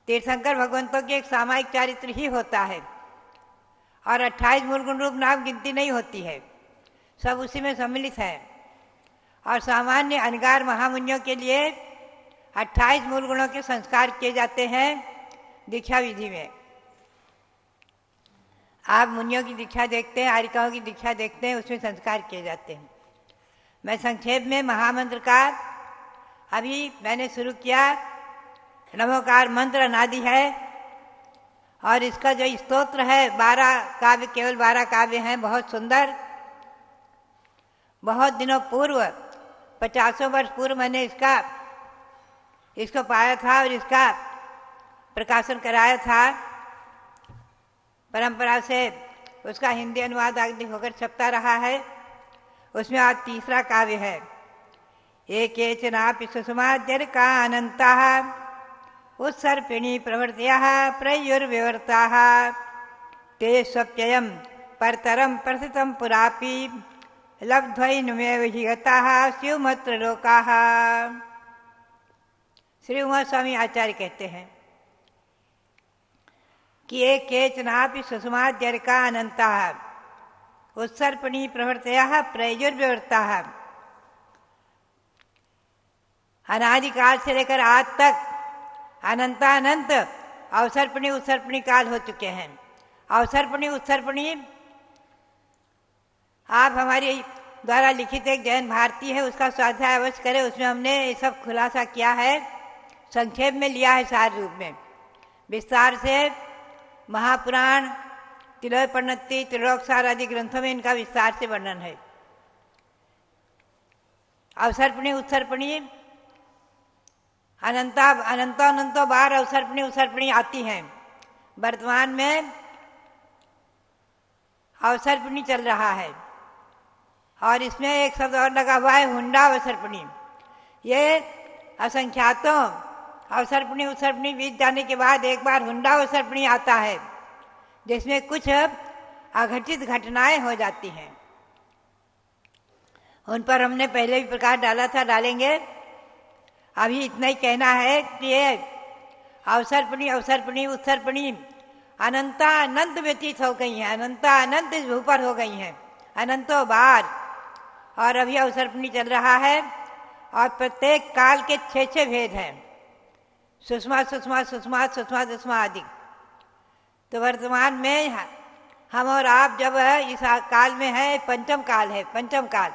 तीर्थंकर भगवंतों के एक सामायिक चारित्र ही होता है और 28 मूल गुण रूप नाम गिनती नहीं होती है, सब उसी में सम्मिलित है। और सामान्य अनगार महामुनियों के लिए 28 मूल गुणों के संस्कार किए जाते हैं दीक्षा विधि में। आप मुनियों की दीक्षा देखते हैं, आर्यिकाओं की दीक्षा देखते हैं, उसमें संस्कार किए जाते हैं। मैं संक्षेप में महामंत्र का अभी मैंने शुरू किया। नमोकार मंत्र अनादि है और इसका जो स्तोत्र है 12 काव्य, केवल 12 काव्य हैं, बहुत सुंदर। बहुत दिनों पूर्व 50 वर्ष पूर्व मैंने इसको पाया था और इसका प्रकाशन कराया था। परंपरा से उसका हिंदी अनुवाद आदि होकर छपता रहा है। उसमें आज तीसरा काव्य है। एकेचनापि सुषमाद्यर्का अनन्ताः उत्सर्पिणी प्रवृत्तयः प्रयुर्विवर्ताः ते स्वप्ययं परतरं प्रथितं पुरापि लब्ध्वैनमेव हि गताः स्युमत्र लोकाः। श्री उमा स्वामी आचार्य कहते हैं कि एक केचनापि सुषमाद्यर्का अनन्ताः उत्सर्पिणी प्रवृत्तयः प्रयुर्विवर्ताः। अनादिकाल से लेकर आज तक अनंतानंत अवसर्पणी उत्सर्पणी काल हो चुके हैं। अवसर्पणी उत्सर्पणी आप हमारी द्वारा लिखित एक जैन भारती है, उसका स्वाध्याय अवश्य करें। उसमें हमने ये सब खुलासा किया है, संक्षेप में लिया है, सार रूप में विस्तार से। महापुराण, तिलोपनिषद, त्रिलोकसार आदि ग्रंथों में इनका विस्तार से वर्णन है। अवसर्पणी उत्सर्पणी अनंतो बार अवसर्पणी उत्सर्पणी आती हैं। वर्तमान में अवसर्पणी चल रहा है और इसमें एक शब्द और लगा हुआ है, हुंडा अवसर्पणी। ये असंख्यातों अवसर्पणी उत्सर्पणी बीत जाने के बाद एक बार हुंडा अवसर्पणी आता है, जिसमें कुछ अघटित घटनाएं हो जाती हैं। उन पर हमने पहले भी प्रकाश डाला था, डालेंगे। अभी इतना ही कहना है कि ये अवसर्पणी अवसर्पणी उत्सर्पणी अनंता अनंत व्यतीत हो गई हैं, अनंता अनंत इस भू पर हो गई हैं, अनंतों बार। और अभी अवसर्पणी चल रहा है और प्रत्येक काल के 6 भेद हैं, सुषमा सुषमा सुषमा सुषमा सुषमा आदि। तो वर्तमान में हम और आप जब इस काल में है, पंचम काल है, पंचम काल।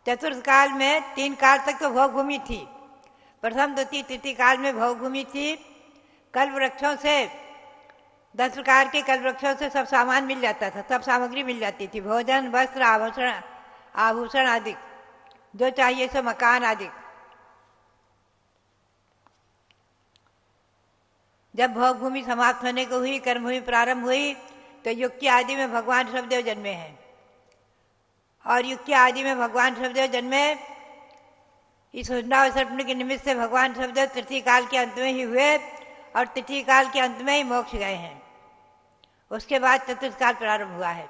चतुर्थ काल में 3 काल तक तो भोगभूमि थी। प्रथम द्वितीय तृतीय काल में भोगभूमि थी। कल्प वृक्षों से 10 प्रकार के कल्प वृक्षों से सब सामान मिल जाता था, सब सामग्री मिल जाती थी, भोजन वस्त्र आभूषण आदि, जो चाहिए सो मकान आदि। जब भोगभूमि समाप्त होने को हुई, कर्मभूमि प्रारंभ हुई, तो युग की आदि में भगवान ऋषभदेव जन्मे हैं। और युग की आदि में भगवान ऋषभदेव जन्मे, इस हुंडावसर्पणी के निमित्त से भगवान ऋषभदेव तृतीय काल के अंत में ही हुए और तृतीय काल के अंत में ही मोक्ष गए हैं। उसके बाद चतुर्थ काल प्रारंभ हुआ है।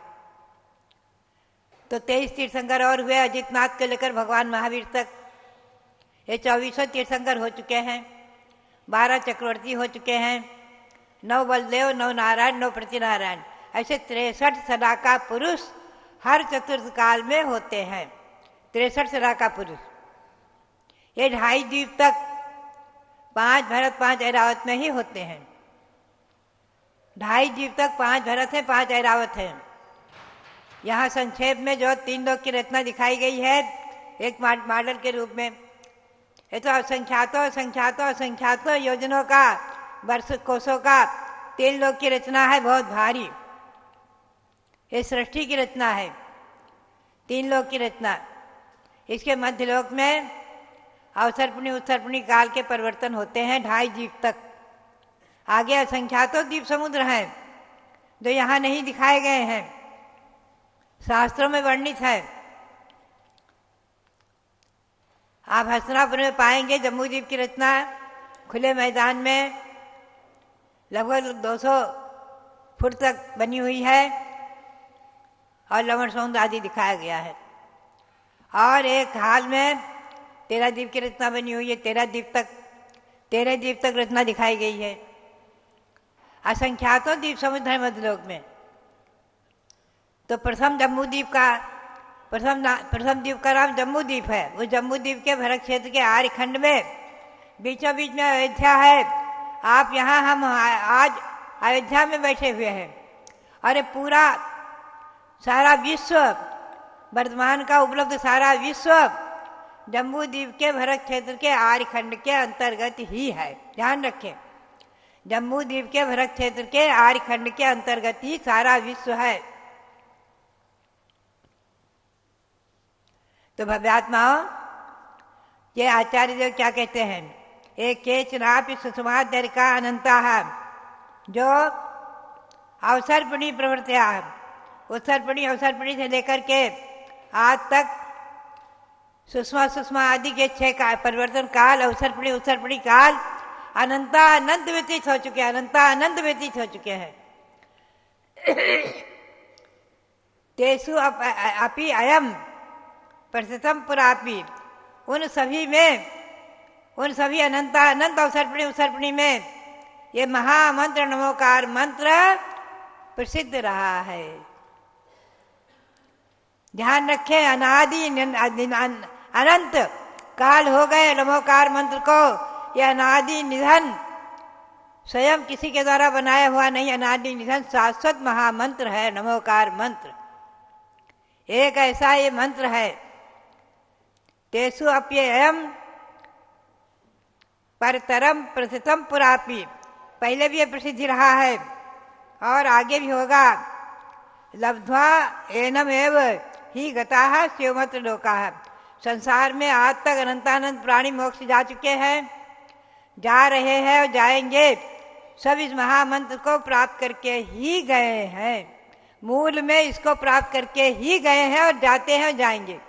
तो 23 तीर्थंकर और हुए, अजितनाथ को लेकर भगवान महावीर तक। ये 24 तीर्थंकर हो चुके हैं, 12 चक्रवर्ती हो चुके हैं, 9 बलदेव, 9 नारायण, 9 प्रतिनारायण, ऐसे 63 सदा का पुरुष हर चतुर्थ काल में होते हैं। 63 सदा का पुरुष। ये 2.5 द्वीप तक 5 भरत 5 ऐरावत में ही होते हैं। 2.5 द्वीप तक 5 भरत हैं, 5 ऐरावत हैं। यहाँ संक्षेप में जो 3 लोक की रचना दिखाई गई है एक मॉडल के रूप में, ये तो असंख्यातों योजनों का, वर्ष कोषों का 3 लोक की रचना है, बहुत भारी। ये सृष्टि की रचना है, 3 लोक की रचना। इसके मध्य लोक में अवसर्पणी उत्सर्पणी काल के परिवर्तन होते हैं 2.5 द्वीप तक। आगे असंख्यातों द्वीप समुद्र हैं जो यहाँ नहीं दिखाए गए हैं, शास्त्रों में वर्णित है। आप हस्तिनापुर में पाएंगे जम्बू द्वीप की रचना खुले मैदान में, लगभग 200 फुट तक बनी हुई है और लवण सौंद आदि दिखाया गया है। और एक हाल में 13 द्वीप की रचना बनी हुई है, 13 द्वीप तक रचना दिखाई गई है। असंख्यातों द्वीप समुद्र है मध्यलोक में। तो प्रथम द्वीप का नाम जम्मू द्वीप है। उस जम्मू द्वीप के भरत क्षेत्र के आर्य खंड में बीचों बीच में अयोध्या है। आप यहाँ हम आज अयोध्या में बैठे हुए हैं और ये पूरा सारा विश्व, वर्तमान का उपलब्ध सारा विश्व जम्मू द्वीप के भरत क्षेत्र के आर्य खंड के अंतर्गत ही है। ध्यान रखें, जम्मू द्वीप के भरत क्षेत्र के आर्य खंड के अंतर्गत ही सारा विश्व है। तो भव्यात्माओं, ये आचार्य देव क्या कहते हैं? एक केचनापि सुषमाद्यर का अनंता है, जो अवसरपणी प्रवृत्तियां है, अवसरपणी से लेकर के आज तक सुषमा आदि के 6 काल, परिवर्तन काल, अवसरपणी काल, अनंत व्यतीत हो चुके हैं। तेसु अपि अयम प्रथम पुरापि, उन सभी अनंत अवसरपणी में ये महामंत्र नमोकार मंत्र प्रसिद्ध रहा है। ध्यान रखें, अनंत काल हो गए नमोकार मंत्र को। यह अनादि निधन स्वयं किसी के द्वारा बनाया हुआ नहीं, अनादि निधन शाश्वत महामंत्र है नमोकार मंत्र। एक ऐसा ये मंत्र है। तेसु अप्ययम परतरम प्रसिद्धम पुरापि, पहले भी ये प्रसिद्धि रहा है और आगे भी होगा। लब्ध्वा एनम एव ही गताः स्योमत्र लोकाः, संसार में आज तक अनंतानंत प्राणी मोक्ष जा चुके हैं, जा रहे हैं और जाएंगे। सब इस महामंत्र को प्राप्त करके ही गए हैं, मूल में इसको प्राप्त करके ही गए हैं और जाते हैं और जाएंगे।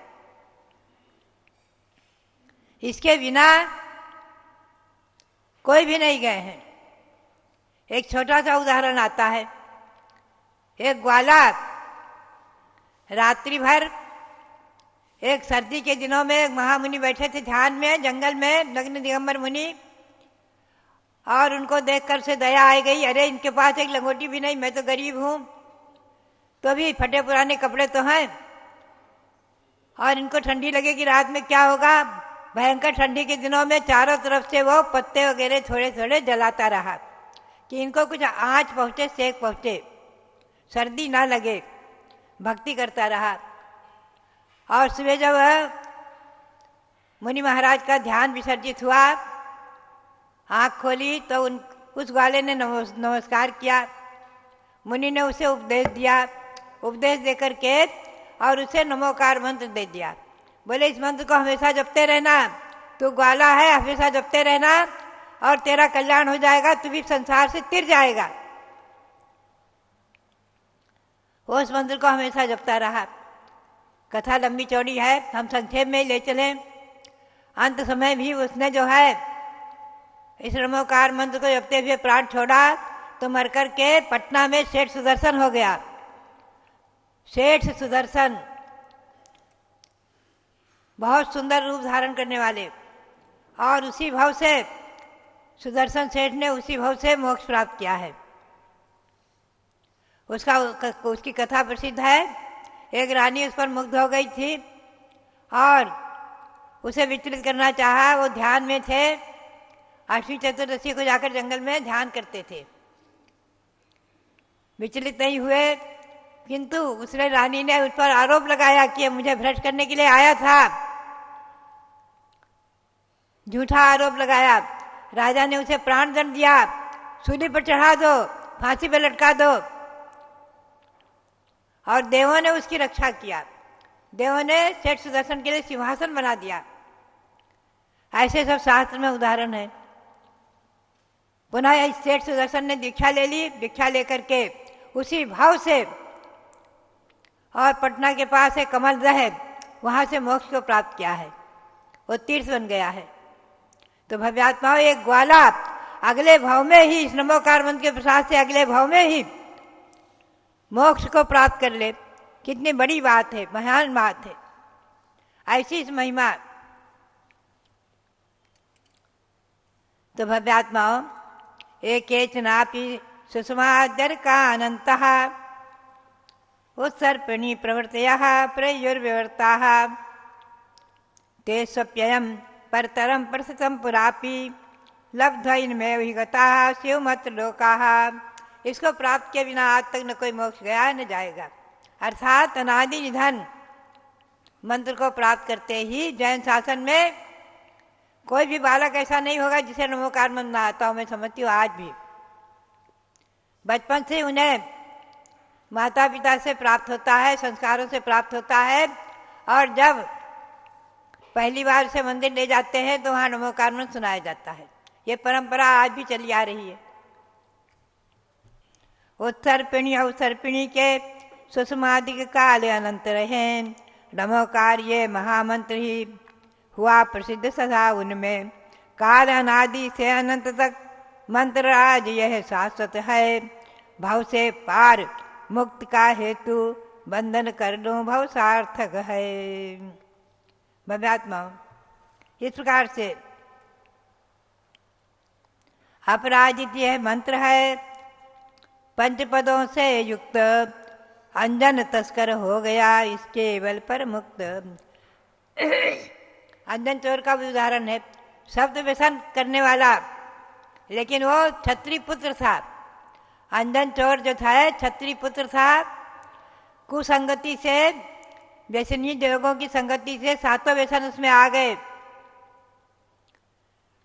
इसके बिना कोई भी नहीं गए हैं। एक छोटा सा उदाहरण आता है। एक ग्वाला रात्रि भर, एक सर्दी के दिनों में एक महामुनि बैठे थे ध्यान में जंगल में, नग्न दिगंबर मुनि, और उनको देखकर से दया आ गई। अरे इनके पास एक लंगोटी भी नहीं, मैं तो गरीब हूं, तो भी फटे पुराने कपड़े तो हैं, और इनको ठंडी लगेगी रात में, क्या होगा? भयंकर ठंडी के दिनों में चारों तरफ से वो पत्ते वगैरह थोड़े थोड़े जलाता रहा कि इनको कुछ आंच पहुंचे, सेक पहुंचे, सर्दी ना लगे। भक्ति करता रहा। और सुबह जब मुनि महाराज का ध्यान विसर्जित हुआ, आंख खोली तो उस ग्वाले ने नमस्कार किया। मुनि ने उसे उपदेश दिया, उपदेश देकर के और उसे नमोकार मंत्र दे दिया। बोले इस मंत्र को हमेशा जपते रहना, तू ग्वाला है, हमेशा जपते रहना और तेरा कल्याण हो जाएगा, तू भी संसार से तिर जाएगा। वो उस मंत्र को हमेशा जपता रहा। कथा लंबी चौड़ी है, हम संक्षेप में ही ले चलें। अंत समय भी उसने जो है इस नमोकार मंत्र को जपते हुए प्राण छोड़ा, तो मरकर के पटना में सेठ सुदर्शन हो गया। सेठ सुदर्शन बहुत सुंदर रूप धारण करने वाले, और उसी भाव से सुदर्शन सेठ ने उसी भाव से मोक्ष प्राप्त किया है। उसकी कथा प्रसिद्ध है। एक रानी उस पर मुग्ध हो गई थी और उसे विचलित करना चाहा। वो ध्यान में थे, अष्टमी चतुर्दशी को जाकर जंगल में ध्यान करते थे, विचलित नहीं हुए। किंतु उसने, रानी ने उस पर आरोप लगाया कि मुझे भ्रष्ट करने के लिए आया था, झूठा आरोप लगाया। राजा ने उसे प्राण दंड दिया, सूली पर चढ़ा दो, फांसी पर लटका दो। और देवों ने उसकी रक्षा किया। देवों ने सेठ सुदर्शन के लिए सिंहासन बना दिया। ऐसे सब शास्त्र में उदाहरण है। पुनः सेठ सुदर्शन ने दीक्षा ले ली। दीक्षा लेकर के उसी भाव से और पटना के पास एक कमलदह है, वहां से मोक्ष को प्राप्त किया है। वो तीर्थ बन गया है। तो भव्यात्माओं, एक ग्वाला अगले भाव में ही, इस नमोकार मंत्र के प्रसाद से अगले भाव में ही मोक्ष को प्राप्त कर ले। कितनी बड़ी बात है, महान बात है। ऐसी इस महिमा। तो भव्यात्माओं, एकेचनापि सुषमादर का अनंत उत्सर्पिणी प्रवृत्तयः प्रयुर्विवर्ताः ते स्वप्ययम् परतरम प्रसतम पुरापि लब्ध्वैनमेव हि गताः शिवमत्र लोकाः। इसको प्राप्त के बिना आज तक न कोई मोक्ष गया न जाएगा। अर्थात अनादि निधन मंत्र को प्राप्त करते ही जैन शासन में कोई भी बालक ऐसा नहीं होगा जिसे नमोकार मंत्र ना आता हो। मैं समझती हूँ आज भी बचपन से उन्हें माता पिता से प्राप्त होता है, संस्कारों से प्राप्त होता है, और जब पहली बार से मंदिर ले जाते हैं तो वहाँ नमोकार मंत्र सुनाया जाता है। ये परंपरा आज भी चली आ रही है। उत्सर्पिणी अवसर्पिणी के सुषमादि काल अनंत रहे नमोकार ये महामंत्र ही हुआ प्रसिद्ध सदा उनमें। काल अनादि से अनंत तक मंत्र आज यह शाश्वत है। भव से पार मुक्त का हेतु बंधन कर लो भव सार्थक है। भव्यात्मा, इस प्रकार से अपराजित यह मंत्र है। पंचपदों से युक्त अंजन तस्कर हो गया इसके बल पर मुक्त। अंजन चोर का भी उदाहरण है। शब्द व्यसन करने वाला, लेकिन वो क्षत्रिय पुत्र था। अंजन चोर जो था क्षत्रिय पुत्र था। कुसंगति से, व्यसनी लोगों की संगति से सातों व्यसन उसमें आ गए,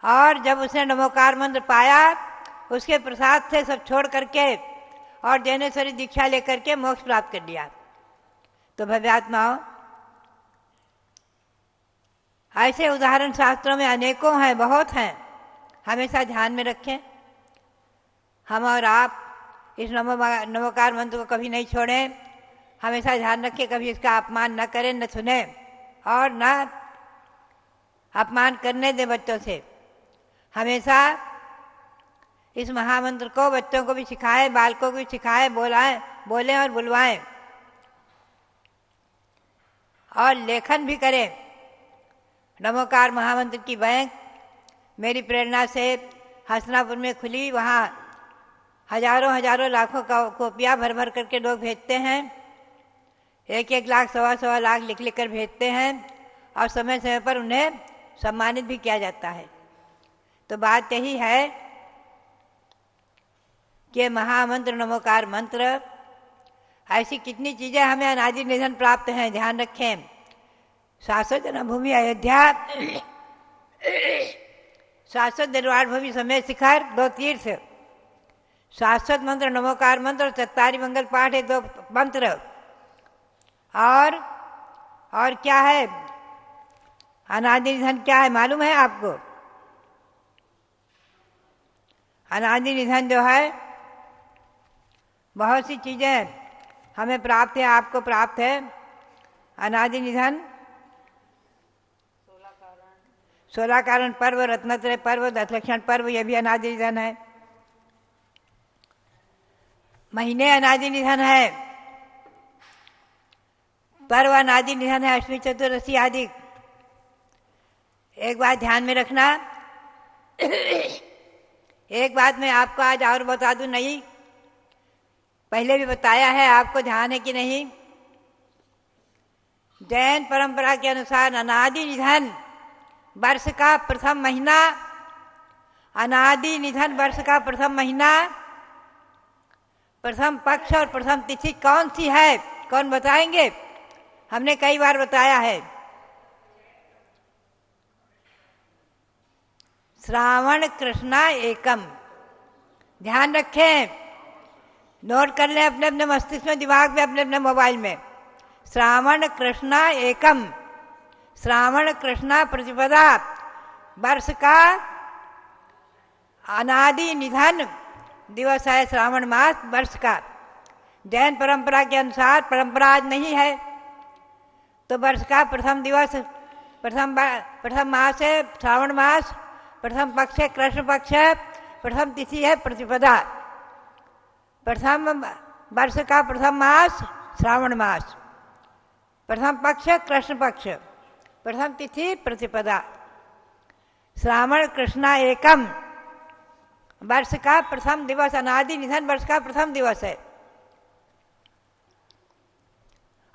और जब उसने नमोकार मंत्र पाया उसके प्रसाद से सब छोड़ करके और जैनेश्वरी दीक्षा लेकर के मोक्ष प्राप्त कर लिया। तो भव्यात्माओं, ऐसे उदाहरण शास्त्रों में अनेकों हैं, बहुत हैं। हमेशा ध्यान में रखें। हम और आप इस नमोकार मंत्र को कभी नहीं छोड़ें। हमेशा ध्यान रखें, कभी इसका अपमान न करें, न सुनें, और न अपमान करने दें बच्चों से। हमेशा इस महामंत्र को बच्चों को भी सिखाएं, बालकों को भी सिखाएं, बोलें और बुलवाएं, और लेखन भी करें। नमोकार महामंत्र की बैंक मेरी प्रेरणा से हसनापुर में खुली। वहाँ हजारों लाखों कॉपियाँ भर भर करके लोग भेजते हैं। 1-1 लाख, 1.25 लाख लिख लिख कर भेजते हैं, और समय समय पर उन्हें सम्मानित भी किया जाता है। तो बात यही है कि महामंत्र नमोकार मंत्र, ऐसी कितनी चीज़ें हमें अनादि निधन प्राप्त हैं। ध्यान रखें। शाश्वत जन्मभूमि अयोध्या, शाश्वत निर्वाण भूमि समेत शिखर, 2 तीर्थ, शाश्वत मंत्र नमोकार मंत्र और चत्तारी मंगल पाठ है, 2 मंत्र। और क्या है अनादि निधन? क्या है मालूम है आपको? अनादि निधन जो है, बहुत सी चीज़ें हमें प्राप्त है, आपको प्राप्त है। अनादि निधन 16 कारण पर्व, रत्नत्रय पर्व, 10 लक्षण पर्व, यह भी अनादि निधन है। महीने अनादि निधन है, पर्व अनादि निधन है, अष्टमी चतुर्दशी आदि। एक बात ध्यान में रखना, एक बात मैं आपको आज और बता दूं, नहीं पहले भी बताया है, आपको ध्यान है कि नहीं? जैन परंपरा के अनुसार अनादि निधन वर्ष का प्रथम महीना, अनादि निधन वर्ष का प्रथम महीना, प्रथम पक्ष और प्रथम तिथि कौन सी है? कौन बताएंगे? हमने कई बार बताया है। श्रावण कृष्णा एकम। ध्यान रखें, नोट कर लें अपने अपने मस्तिष्क में, दिमाग में, अपने अपने मोबाइल में। श्रावण कृष्णा एकम, श्रावण कृष्णा प्रतिपदा वर्ष का अनादि निधन दिवस है। श्रावण मास वर्ष का जैन परंपरा के अनुसार, परंपरा आज नहीं है, तो वर्ष का प्रथम दिवस, प्रथम मास है श्रावण मास, प्रथम पक्ष है कृष्ण पक्ष, प्रथम तिथि है प्रतिपदा। प्रथम वर्ष का प्रथम मास श्रावण मास, प्रथम पक्ष कृष्ण पक्ष, प्रथम तिथि प्रतिपदा। श्रावण कृष्णा एकम वर्ष का प्रथम दिवस, अनादि निधन वर्ष का प्रथम दिवस है।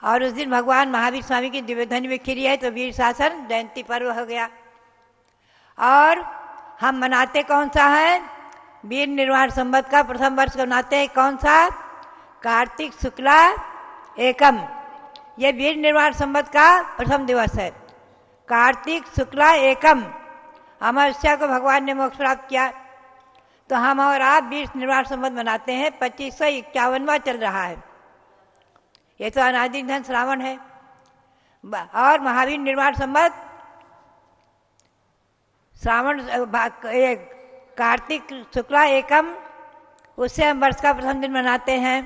और उस दिन भगवान महावीर स्वामी की दिव्यध्वनि बिखरी है, तो वीर शासन जयंती पर्व हो गया। और हम मनाते कौन सा है? वीर निर्वाण संवत का प्रथम वर्ष मनाते हैं। कौन सा? कार्तिक शुक्ला एकम, ये वीर निर्वाण संवत का प्रथम दिवस है। कार्तिक शुक्ला एकम अमावस्या को भगवान ने मोक्ष प्राप्त किया। तो हम और आप वीर निर्वाण संवत मनाते हैं। 2551वां चल रहा है। ये तो अनादि निधन श्रावण है। और महावीर निर्वाण संवत श्रावण कार्तिक शुक्ला एकम, उससे हम वर्ष का प्रथम दिन मनाते हैं।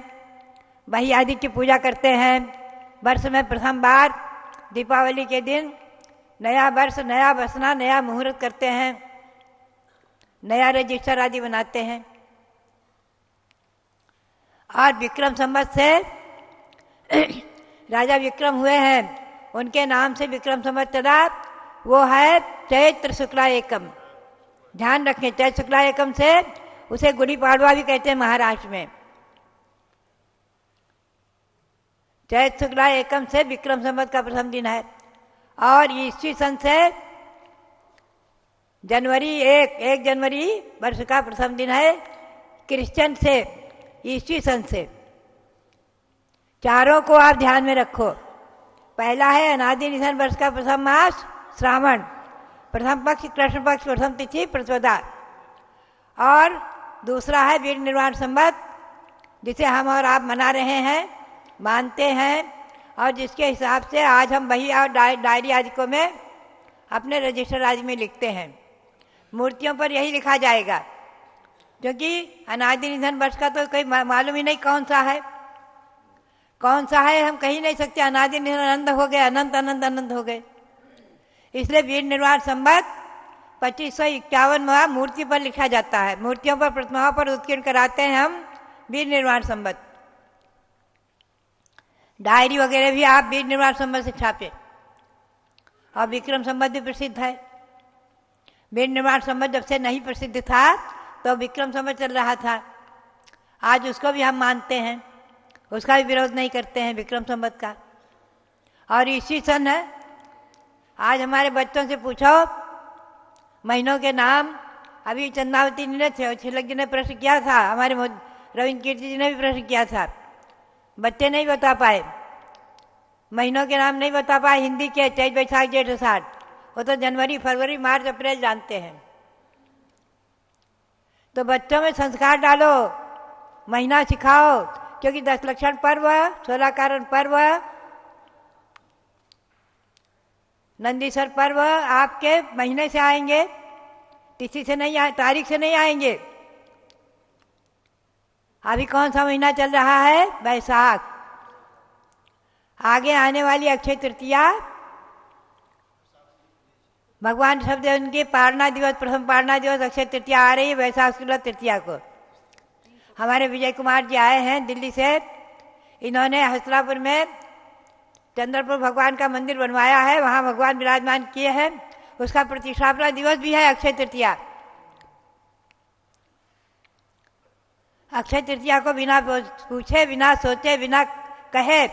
वही आदि की पूजा करते हैं। वर्ष में प्रथम बार दीपावली के दिन नया वर्ष, नया बसना, नया मुहूर्त करते हैं, नया रजिस्टर आदि बनाते हैं। और विक्रम संवत से राजा विक्रम हुए हैं, उनके नाम से विक्रम संवत चला। वो है चैत्र शुक्ला एकम। ध्यान रखें, चैत्र शुक्ला एकम से उसे गुड़ी पाड़वा भी कहते हैं महाराष्ट्र में। चैत्र शुक्ला एकम से विक्रम संवत का प्रथम दिन है। और ईस्वी सन से जनवरी 1 जनवरी वर्ष का प्रथम दिन है। क्रिश्चियन से ईस्वी सन से। चारों को आप ध्यान में रखो। पहला है अनादि निधन वर्ष का प्रथम मास श्रावण, प्रथम पक्ष कृष्ण पक्ष, प्रथम तिथि प्रतिपदा। और दूसरा है वीर निर्वाण संवत, जिसे हम और आप मना रहे हैं, मानते हैं। और जिसके हिसाब से आज हम वही और डायरी आदि को में अपने रजिस्टर आदि में लिखते हैं। मूर्तियों पर यही लिखा जाएगा, क्योंकि अनादि निधन वर्ष का तो कोई मालूम ही नहीं कौन सा है। कौन सा है हम कही नहीं सकते। अनादि निधन अनंत हो गए, अनंत अनंत अनंत हो गए। इसलिए वीर निर्वाण संवत 2551 मूर्ति पर लिखा जाता है। मूर्तियों पर, प्रतिमाओं पर उत्कीर्ण कराते हैं हम वीर निर्वाण संवत। डायरी वगैरह भी आप वीर निर्वाण संवत से छापे। और विक्रम संवत भी प्रसिद्ध है। वीर निर्वाण संवत जब से नहीं प्रसिद्ध था तो विक्रम संवत चल रहा था। आज उसको भी हम मानते हैं, उसका भी विरोध नहीं करते हैं, विक्रम संवत का। और इसी सन है। आज हमारे बच्चों से पूछो महीनों के नाम। अभी चंद्रावती ने, छिलक जी ने प्रश्न किया था, हमारे रविंद्र कीर्ति जी ने भी प्रश्न किया था। बच्चे नहीं बता पाए, महीनों के नाम नहीं बता पाए हिंदी के। चैत बैसाख जेठ आषाढ़, वो तो जनवरी फरवरी मार्च अप्रैल जानते हैं। तो बच्चों में संस्कार डालो, महीना सिखाओ, क्योंकि 10 लक्षण पर्व, 16 कारण पर्व, नंदीश्वर पर्व आपके महीने से आएंगे, तिथि से नहीं, तारीख से नहीं आएंगे। अभी कौन सा महीना चल रहा है? बैसाख। आगे आने वाली अक्षय तृतीया, भगवान शब्द उनके पारना दिवस, प्रथम पारना दिवस अक्षय तृतीया आ रही है वैशाख शुक्ल तृतीया को। हमारे विजय कुमार जी आए हैं दिल्ली से। इन्होंने हस्तरापुर में चंद्रपुर भगवान का मंदिर बनवाया है, वहाँ भगवान विराजमान किए हैं। उसका प्रतिष्ठापना दिवस भी है अक्षय तृतीया। अक्षय तृतीया को बिना पूछे, बिना सोचे, बिना कहे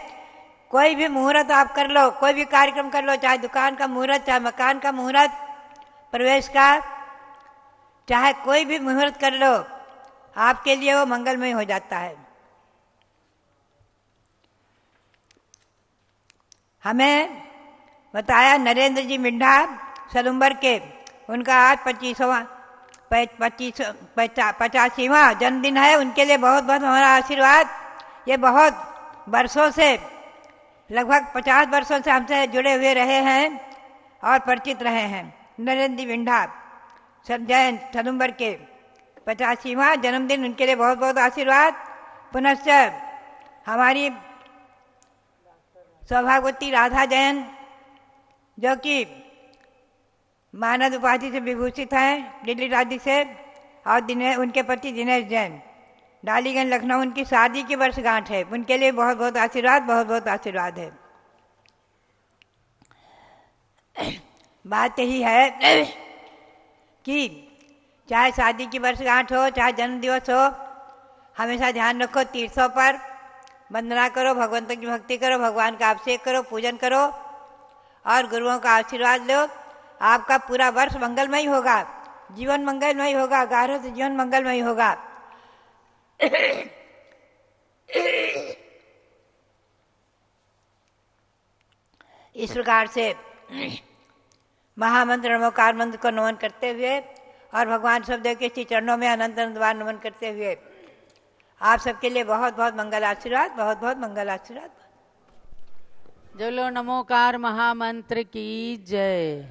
कोई भी मुहूर्त आप कर लो, कोई भी कार्यक्रम कर लो, चाहे दुकान का मुहूर्त, चाहे मकान का मुहूर्त, प्रवेश का, चाहे कोई भी मुहूर्त कर लो, आपके लिए वो मंगलमय हो जाता है। हमें बताया नरेंद्र जी मिंढा सलुम्बर के, उनका आज 85वां जन्मदिन है। उनके लिए बहुत बहुत हमारा आशीर्वाद। ये बहुत वर्षों से, लगभग 50 वर्षों से हमसे जुड़े हुए रहे हैं और परिचित रहे हैं। नरेंद्र जी मिंढा जैन सलुम्बर के 85वां जन्मदिन, उनके लिए बहुत बहुत आशीर्वाद। पुनश्च हमारी सौभाग्यवती राधा जैन, जो कि मानद उपाधि से विभूषित हैं दिल्ली राज्य से, और उनके पति दिनेश जैन, डालीगंज लखनऊ उनकी शादी की वर्षगांठ है। उनके लिए बहुत बहुत आशीर्वाद, बहुत बहुत आशीर्वाद है। बात यही है कि चाहे शादी की वर्षगांठ हो, चाहे जन्मदिवस हो, हमेशा ध्यान रखो तीर्थों पर वंदना करो, भगवंतों की भक्ति करो, भगवान का अभिषेक करो, पूजन करो और गुरुओं का आशीर्वाद लो। आपका पूरा वर्ष मंगलमय होगा, जीवन मंगलमय होगा, गाढ़ से जीवन मंगलमय होगा। इस प्रकार से महामंत्र नमोकार मंत्र को नमन करते हुए और भगवान सबदेव के श्री चरणों में अनंत अनंत बार नमन करते हुए आप सबके लिए बहुत बहुत मंगल आशीर्वाद, बहुत बहुत मंगल आशीर्वाद। जलो नमोकार महामंत्र की जय।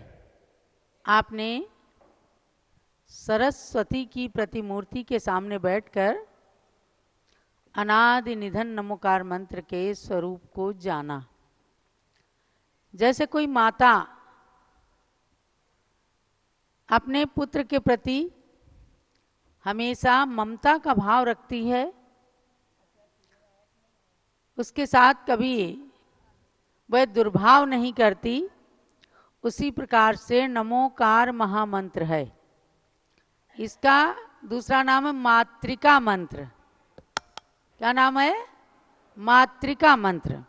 आपने सरस्वती की प्रतिमूर्ति के सामने बैठकर अनादि निधन नमोकार मंत्र के स्वरूप को जाना। जैसे कोई माता अपने पुत्र के प्रति हमेशा ममता का भाव रखती है, उसके साथ कभी वह दुर्भाव नहीं करती, उसी प्रकार से नमोकार महामंत्र है। इसका दूसरा नाम है मातृका मंत्र। क्या नाम है? मातृका मंत्र।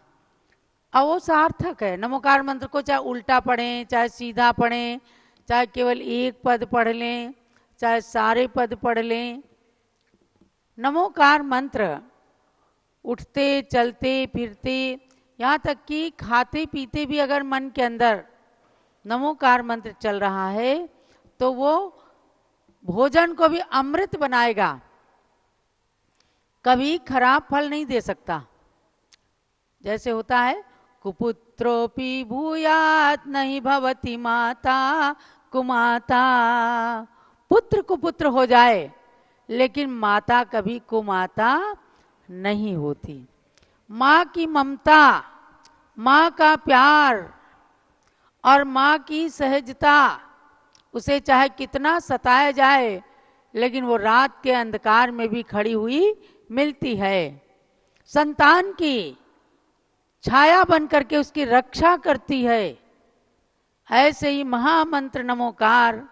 और वो सार्थक है। नमोकार मंत्र को चाहे उल्टा पढ़ें, चाहे सीधा पढ़ें, चाहे केवल एक पद पढ़ लें, चाहे सारे पद पढ़ लें, नमोकार मंत्र उठते चलते फिरते, यहाँ तक कि खाते पीते भी अगर मन के अंदर नमोकार मंत्र चल रहा है तो वो भोजन को भी अमृत बनाएगा, कभी खराब फल नहीं दे सकता। जैसे होता है कुपुत्रोपि भूयात् नहीं भवति माता कुमाता। पुत्र कुपुत्र हो जाए लेकिन माता कभी कुमाता नहीं होती। माँ की ममता, माँ का प्यार और माँ की सहजता, उसे चाहे कितना सताया जाए लेकिन वो रात के अंधकार में भी खड़ी हुई मिलती है। संतान की छाया बन करके उसकी रक्षा करती है। ऐसे ही महामंत्र नमोकार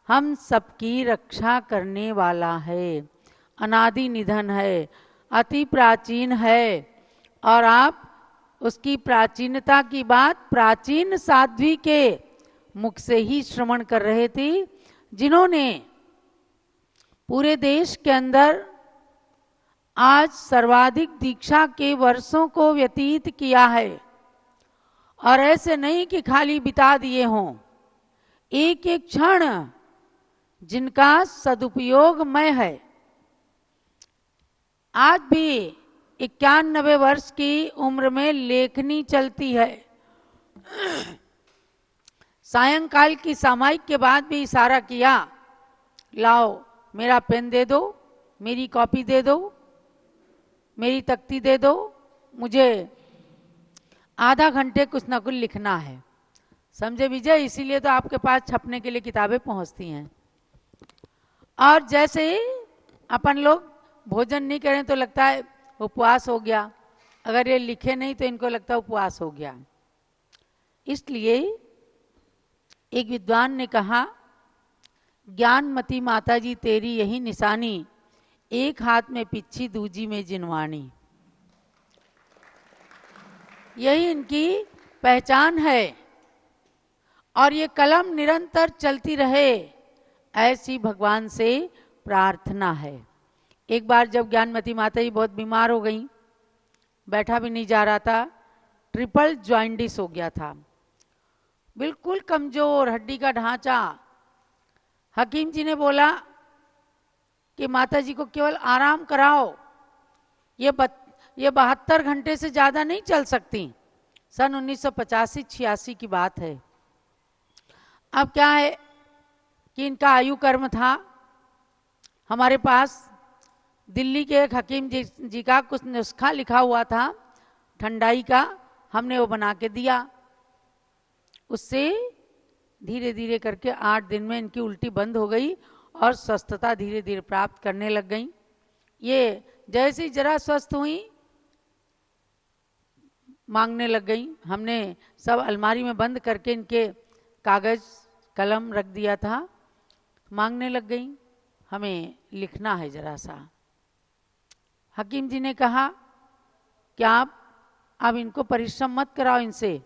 हम सबकी रक्षा करने वाला है। अनादि निधन है, अति प्राचीन है और आप उसकी प्राचीनता की बात प्राचीन साध्वी के मुख से ही श्रवण कर रहे थे, जिन्होंने पूरे देश के अंदर आज सर्वाधिक दीक्षा के वर्षों को व्यतीत किया है। और ऐसे नहीं कि खाली बिता दिए हों, एक एक क्षण जिनका सदुपयोगमय है। आज भी 91 वर्ष की उम्र में लेखनी चलती है। सायंकाल की सामायिक के बाद भी इशारा किया, लाओ मेरा पेन दे दो, मेरी कॉपी दे दो, मेरी तख्ती दे दो, मुझे आधा घंटे कुछ ना कुछ लिखना है। समझे विजय? इसीलिए तो आपके पास छपने के लिए किताबें पहुंचती हैं। और जैसे अपन लोग भोजन नहीं करें तो लगता है उपवास हो गया, अगर ये लिखे नहीं तो इनको लगता है उपवास हो गया। इसलिए एक विद्वान ने कहा, ज्ञानमती माता जी तेरी यही निशानी, एक हाथ में पिच्छी दूजी में जिनवानी। यही इनकी पहचान है और ये कलम निरंतर चलती रहे, ऐसी भगवान से प्रार्थना है। एक बार जब ज्ञानमती माता जी बहुत बीमार हो गई, बैठा भी नहीं जा रहा था, ट्रिपल जॉइंटिस हो गया था, बिल्कुल कमजोर हड्डी का ढांचा। हकीम जी ने बोला कि माता जी को केवल आराम कराओ, ये 72 घंटे से ज्यादा नहीं चल सकती। सन 1985-86 की बात है। अब क्या है कि इनका आयु कर्म था। हमारे पास दिल्ली के एक हकीम जी का कुछ नुस्खा लिखा हुआ था ठंडाई का, हमने वो बना के दिया। उससे धीरे धीरे करके 8 दिन में इनकी उल्टी बंद हो गई और स्वस्थता धीरे धीरे प्राप्त करने लग गई। ये जैसे ही जरा स्वस्थ हुई मांगने लग गई। हमने सब अलमारी में बंद करके इनके कागज कलम रख दिया था। मांगने लग गई, हमें लिखना है जरा सा। हकीम जी ने कहा कि आप अब इनको परिश्रम मत कराओ इनसे।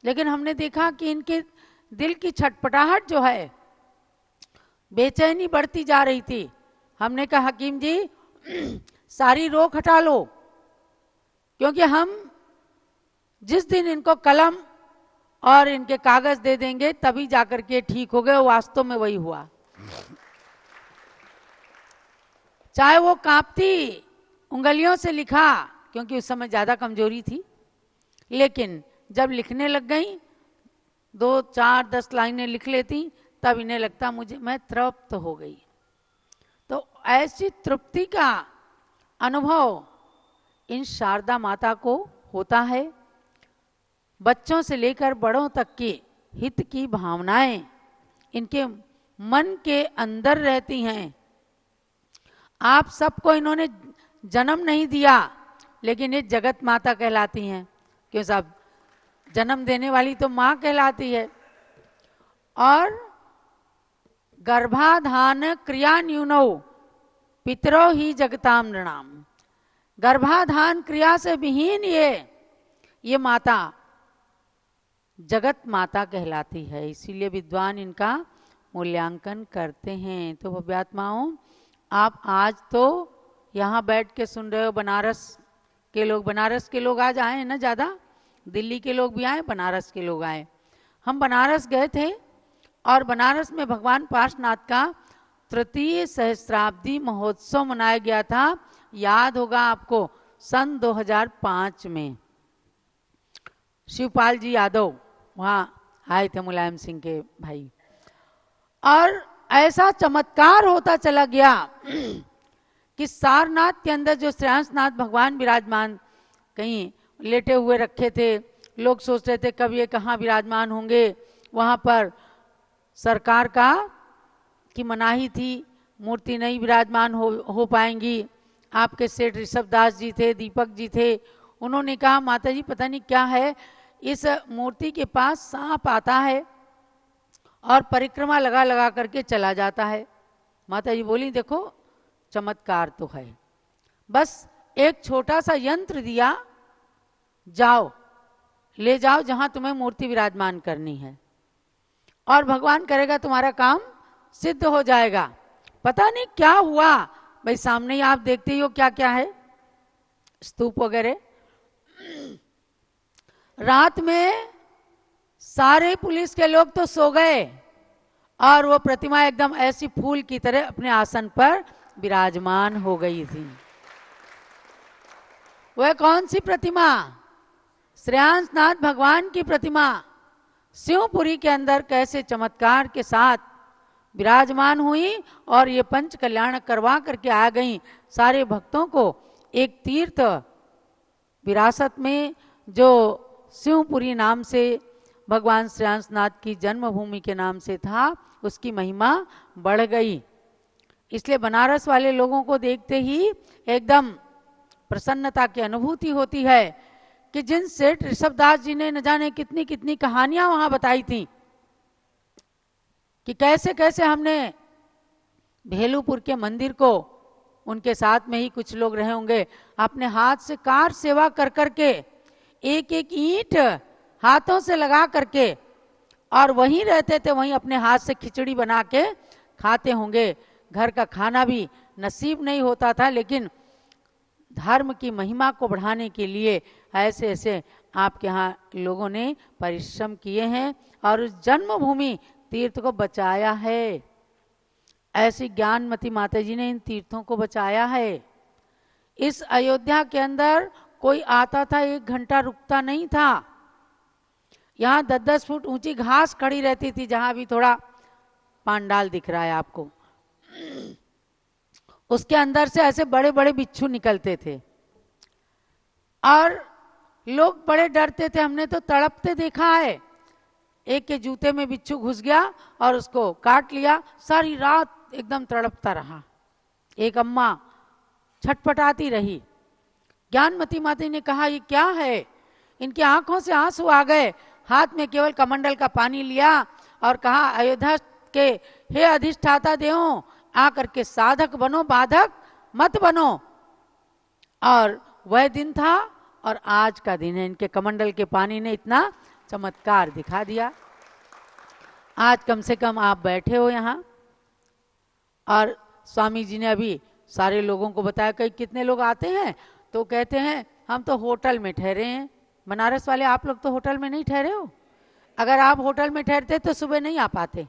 लेकिन हमने देखा कि इनके दिल की छटपटाहट जो है, बेचैनी बढ़ती जा रही थी। हमने कहा हकीम जी सारी रोक हटा लो, क्योंकि हम जिस दिन इनको कलम और इनके कागज दे देंगे तभी जाकर के ठीक हो गए। वास्तव में वही हुआ। चाहे वो कांपती उंगलियों से लिखा, क्योंकि उस समय ज्यादा कमजोरी थी, लेकिन जब लिखने लग गई 2, 4, 10 लाइनें लिख लेती, तब इन्हें लगता मुझे मैं तृप्त हो गई। तो ऐसी तृप्ति का अनुभव इन शारदा माता को होता है। बच्चों से लेकर बड़ों तक के हित की भावनाएं इनके मन के अंदर रहती हैं। आप सबको इन्होंने जन्म नहीं दिया, लेकिन ये जगत माता कहलाती हैं। क्यों साहब, जन्म देने वाली तो माँ कहलाती है। और गर्भाधान क्रिया न्यूनो पितरो ही जगताम नृणाम। गर्भाधान क्रिया से विहीन ये माता जगत माता कहलाती है। इसीलिए विद्वान इनका मूल्यांकन करते हैं। तो भव्यात्माओं, आप आज तो यहाँ बैठ के सुन रहे हो। बनारस के लोग आज आए हैं ना, ज़्यादा दिल्ली के लोग भी आए, बनारस के लोग आए। हम बनारस गए थे और बनारस में भगवान पार्श्वनाथ का तृतीय सहस्राब्दी महोत्सव मनाया गया था। याद होगा आपको, सन 2005 में शिवपाल जी यादव वहाँ आए थे, मुलायम सिंह के भाई। और ऐसा चमत्कार होता चला गया कि सारनाथ के अंदर जो श्रेयांसनाथ भगवान विराजमान कहीं लेटे हुए रखे थे, लोग सोच रहे थे कब ये कहाँ विराजमान होंगे। वहाँ पर सरकार की मनाही थी, मूर्ति नहीं विराजमान हो पाएंगी। आपके सेठ ऋषभ दास जी थे, दीपक जी थे, उन्होंने कहा माता जी पता नहीं क्या है, इस मूर्ति के पास सांप आता है और परिक्रमा लगा लगा करके चला जाता है। माता जी बोली देखो चमत्कार तो है, बस एक छोटा सा यंत्र दिया, जाओ ले जाओ जहां तुम्हें मूर्ति विराजमान करनी है और भगवान करेगा तुम्हारा काम सिद्ध हो जाएगा। पता नहीं क्या हुआ भाई, सामने ही आप देखते ही हो क्या क्या है, स्तूप वगैरह। रात में सारे पुलिस के लोग तो सो गए और वो प्रतिमा एकदम ऐसी फूल की तरह अपने आसन पर विराजमान हो गई थी। वह कौन सी प्रतिमा? श्रेयांसनाथ भगवान की प्रतिमा शिवपुरी के अंदर कैसे चमत्कार के साथ विराजमान हुई और ये पंच कल्याण करवा करके आ गई। सारे भक्तों को एक तीर्थ विरासत में जो शिवपुरी नाम से भगवान श्रेयांसनाथ की जन्मभूमि के नाम से था, उसकी महिमा बढ़ गई। इसलिए बनारस वाले लोगों को देखते ही एकदम प्रसन्नता की अनुभूति होती है कि जिन सेठ ऋषभदास जी ने न जाने कितनी कितनी कहानियां वहां बताई थी कि कैसे कैसे हमने भेलूपुर के मंदिर को, उनके साथ में ही कुछ लोग रहे होंगे, अपने हाथ से कार सेवा कर करके एक एक ईंट हाथों से लगा करके और वहीं रहते थे, वहीं अपने हाथ से खिचड़ी बना के खाते होंगे। घर का खाना भी नसीब नहीं होता था, लेकिन धर्म की महिमा को बढ़ाने के लिए ऐसे ऐसे आपके यहाँ लोगों ने परिश्रम किए हैं और उस जन्मभूमि तीर्थ को बचाया है। ऐसी ज्ञानमती माता जी ने इन तीर्थों को बचाया है। इस अयोध्या के अंदर कोई आता था 1 घंटा रुकता नहीं था। यहाँ 10-10 फुट ऊंची घास खड़ी रहती थी, जहां भी थोड़ा पांडाल दिख रहा है आपको, उसके अंदर से ऐसे बड़े बड़े बिच्छू निकलते थे और लोग बड़े डरते थे। हमने तो तड़पते देखा है, एक के जूते में बिच्छू घुस गया और उसको काट लिया, सारी रात एकदम तड़पता रहा। एक अम्मा छटपटाती रही। ज्ञानमती माता ने कहा ये क्या है, इनकी आंखों से आंसू आ गए, हाथ में केवल कमंडल का पानी लिया और कहा अयोध्या के हे अधिष्ठाता देवों, आकर के साधक बनो, बाधक मत बनो। और वह दिन था और आज का दिन है। इनके कमंडल के पानी ने इतना चमत्कार दिखा दिया। आज कम से कम आप बैठे हो यहाँ, और स्वामी जी ने अभी सारे लोगों को बताया कि कितने लोग आते हैं, तो कहते हैं हम तो होटल में ठहरे हैं। बनारस वाले आप लोग तो होटल में नहीं ठहरे हो। अगर आप होटल में ठहरते तो सुबह नहीं आ पाते।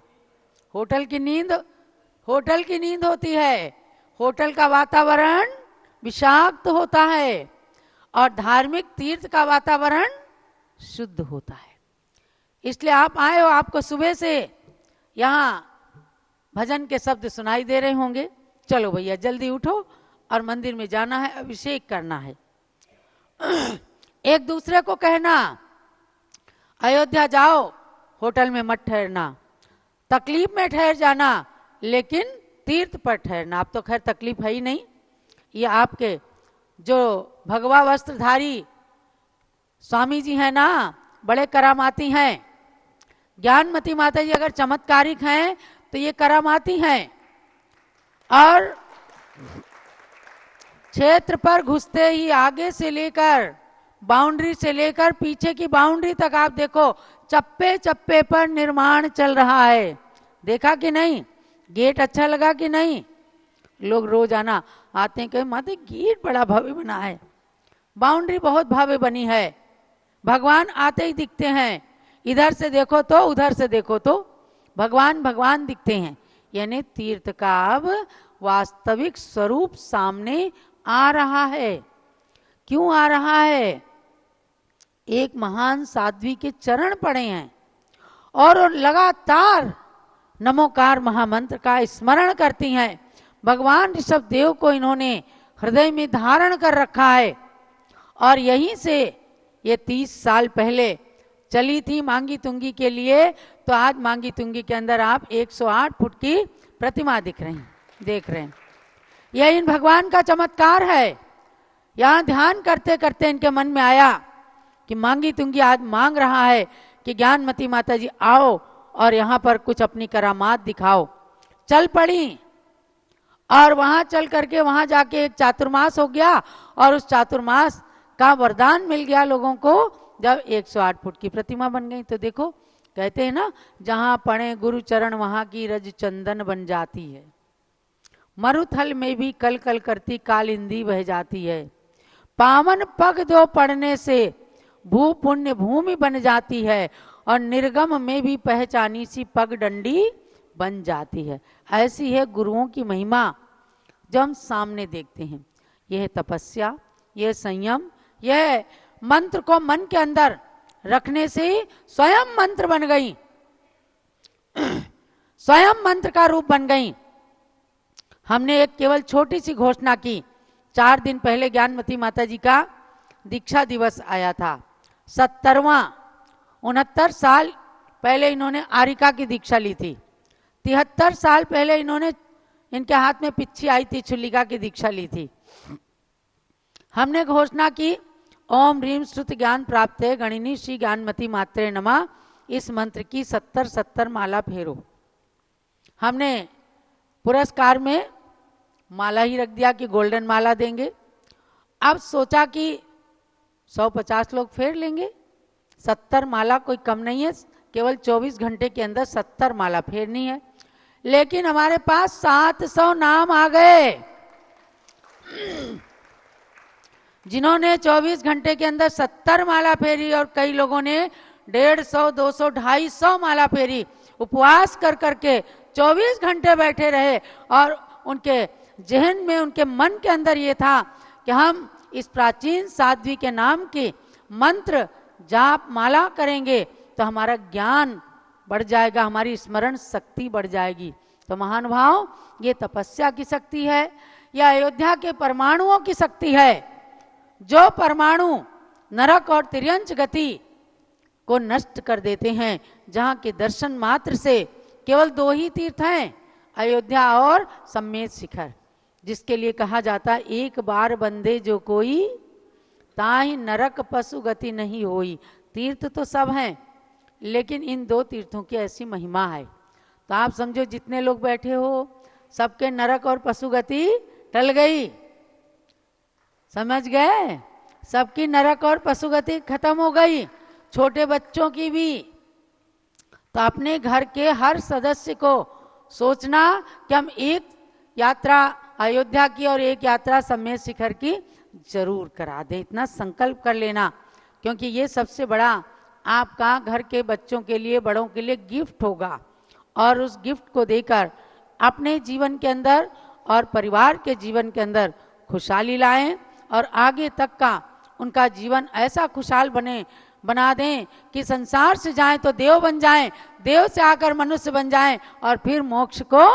होटल की नींद होती है। होटल का वातावरण विषाक्त होता है और धार्मिक तीर्थ का वातावरण शुद्ध होता है। इसलिए आप आए हो, आपको सुबह से यहाँ भजन के शब्द सुनाई दे रहे होंगे। चलो भैया जल्दी उठो और मंदिर में जाना है, अभिषेक करना है। एक दूसरे को कहना अयोध्या जाओ, होटल में मत ठहरना, तकलीफ में ठहर जाना, लेकिन तीर्थ पर ठहरना। अब तो खैर तकलीफ है ही नहीं। ये आपके जो भगवा वस्त्रधारी स्वामी जी हैं ना, बड़े करामाती हैं। ज्ञानमती माता जी अगर चमत्कारिक हैं तो ये करामाती हैं। और क्षेत्र पर घुसते ही आगे से लेकर बाउंड्री से लेकर पीछे की बाउंड्री तक आप देखो, चप्पे चप्पे पर निर्माण चल रहा है। देखा कि नहीं? गेट अच्छा लगा कि नहीं? लोग रोजाना आते हैं, कहे माता गेट बड़ा भव्य बना है, बाउंड्री बहुत भव्य बनी है। भगवान आते ही दिखते हैं, इधर से देखो तो उधर से देखो तो भगवान भगवान दिखते हैं। यानी तीर्थ का अब वास्तविक स्वरूप सामने आ रहा है। क्यों आ रहा है? एक महान साध्वी के चरण पड़े हैं और लगातार नमोकार महामंत्र का स्मरण करती हैं। भगवान ऋषभ देव को इन्होंने हृदय में धारण कर रखा है। और यहीं से ये 30 साल पहले चली थी मांगी तुंगी के लिए, तो आज मांगी तुंगी के अंदर आप 108 फुट की प्रतिमा देख रहे हैं। यह इन भगवान का चमत्कार है। यहाँ ध्यान करते करते इनके मन में आया कि मांगी तुंगी आज मांग रहा है कि ज्ञानमती माता जी आओ और यहाँ पर कुछ अपनी करामात दिखाओ। चल पड़ी और वहां चल करके वहां जाके एक चातुर्मास हो गया और उस चातुर्मास का वरदान मिल गया लोगों को, जब 108 फुट की प्रतिमा बन गई। तो देखो कहते हैं ना, जहां पड़े गुरु चरण वहां की रज चंदन बन जाती है। मरुथल में भी कल कल करती कालिंदी बह जाती है। पावन पग दो पड़ने से भू पुण्य भूमि बन जाती है और निर्गम में भी पहचानी सी पग डंडी बन जाती है। ऐसी है गुरुओं की महिमा जो हम सामने देखते हैं। यह तपस्या, यह संयम, यह मंत्र को मन के अंदर रखने से स्वयं मंत्र बन गई, स्वयं मंत्र का रूप बन गई। हमने एक केवल छोटी सी घोषणा की। 4 दिन पहले ज्ञानमती माता जी का दीक्षा दिवस आया था, 70वां। 69 साल पहले इन्होंने आरिका की दीक्षा ली थी। 73 साल पहले इन्होंने, इनके हाथ में पिच्छी आई थी, छुल्लिका की दीक्षा ली थी। हमने घोषणा की ओम ह्रीम श्रुत ज्ञान प्राप्त है गणिनी श्री ज्ञानमती मात्रे नमः। इस मंत्र की 70 माला फेरो। हमने पुरस्कार में माला ही रख दिया कि गोल्डन माला देंगे। अब सोचा कि 150 लोग फेर लेंगे। 70 माला कोई कम नहीं है, केवल 24 घंटे के अंदर 70 माला फेरनी है। लेकिन हमारे पास 700 नाम आ गए जिन्होंने 24 घंटे के अंदर 70 माला फेरी, और कई लोगों ने 150, 200, 250 माला फेरी। उपवास कर करके 24 घंटे बैठे रहे और उनके जहन में, उनके मन के अंदर ये था कि हम इस प्राचीन साध्वी के नाम की मंत्र जाप माला करेंगे तो हमारा ज्ञान बढ़ जाएगा, हमारी स्मरण शक्ति बढ़ जाएगी। तो महानुभाव, ये तपस्या की शक्ति है, यह अयोध्या के परमाणुओं की शक्ति है। जो परमाणु नरक और तिर्यंच गति को नष्ट कर देते हैं, जहाँ के दर्शन मात्र से केवल 2 ही तीर्थ हैं, अयोध्या और सम्मेद शिखर। जिसके लिए कहा जाता है एक बार बंदे जो कोई ताहि नरक पशु गति नहीं होई। तीर्थ तो सब हैं, लेकिन इन 2 तीर्थों की ऐसी महिमा है। तो आप समझो जितने लोग बैठे हो सबके नरक और पशु गति टल गई, समझ गए? सबकी नरक और पशु गति खत्म हो गई, छोटे बच्चों की भी। तो अपने घर के हर सदस्य को सोचना कि हम एक यात्रा अयोध्या की और एक यात्रा समेत शिखर की जरूर करा दे, इतना संकल्प कर लेना, क्योंकि ये सबसे बड़ा आपका घर के बच्चों के लिए, बड़ों के लिए गिफ्ट होगा। और उस गिफ्ट को देकर अपने जीवन के अंदर और परिवार के जीवन के अंदर खुशहाली लाएं और आगे तक का उनका जीवन ऐसा खुशहाल बना दें कि संसार से जाएं तो देव बन जाएं, देव से आकर मनुष्य बन जाएं और फिर मोक्ष को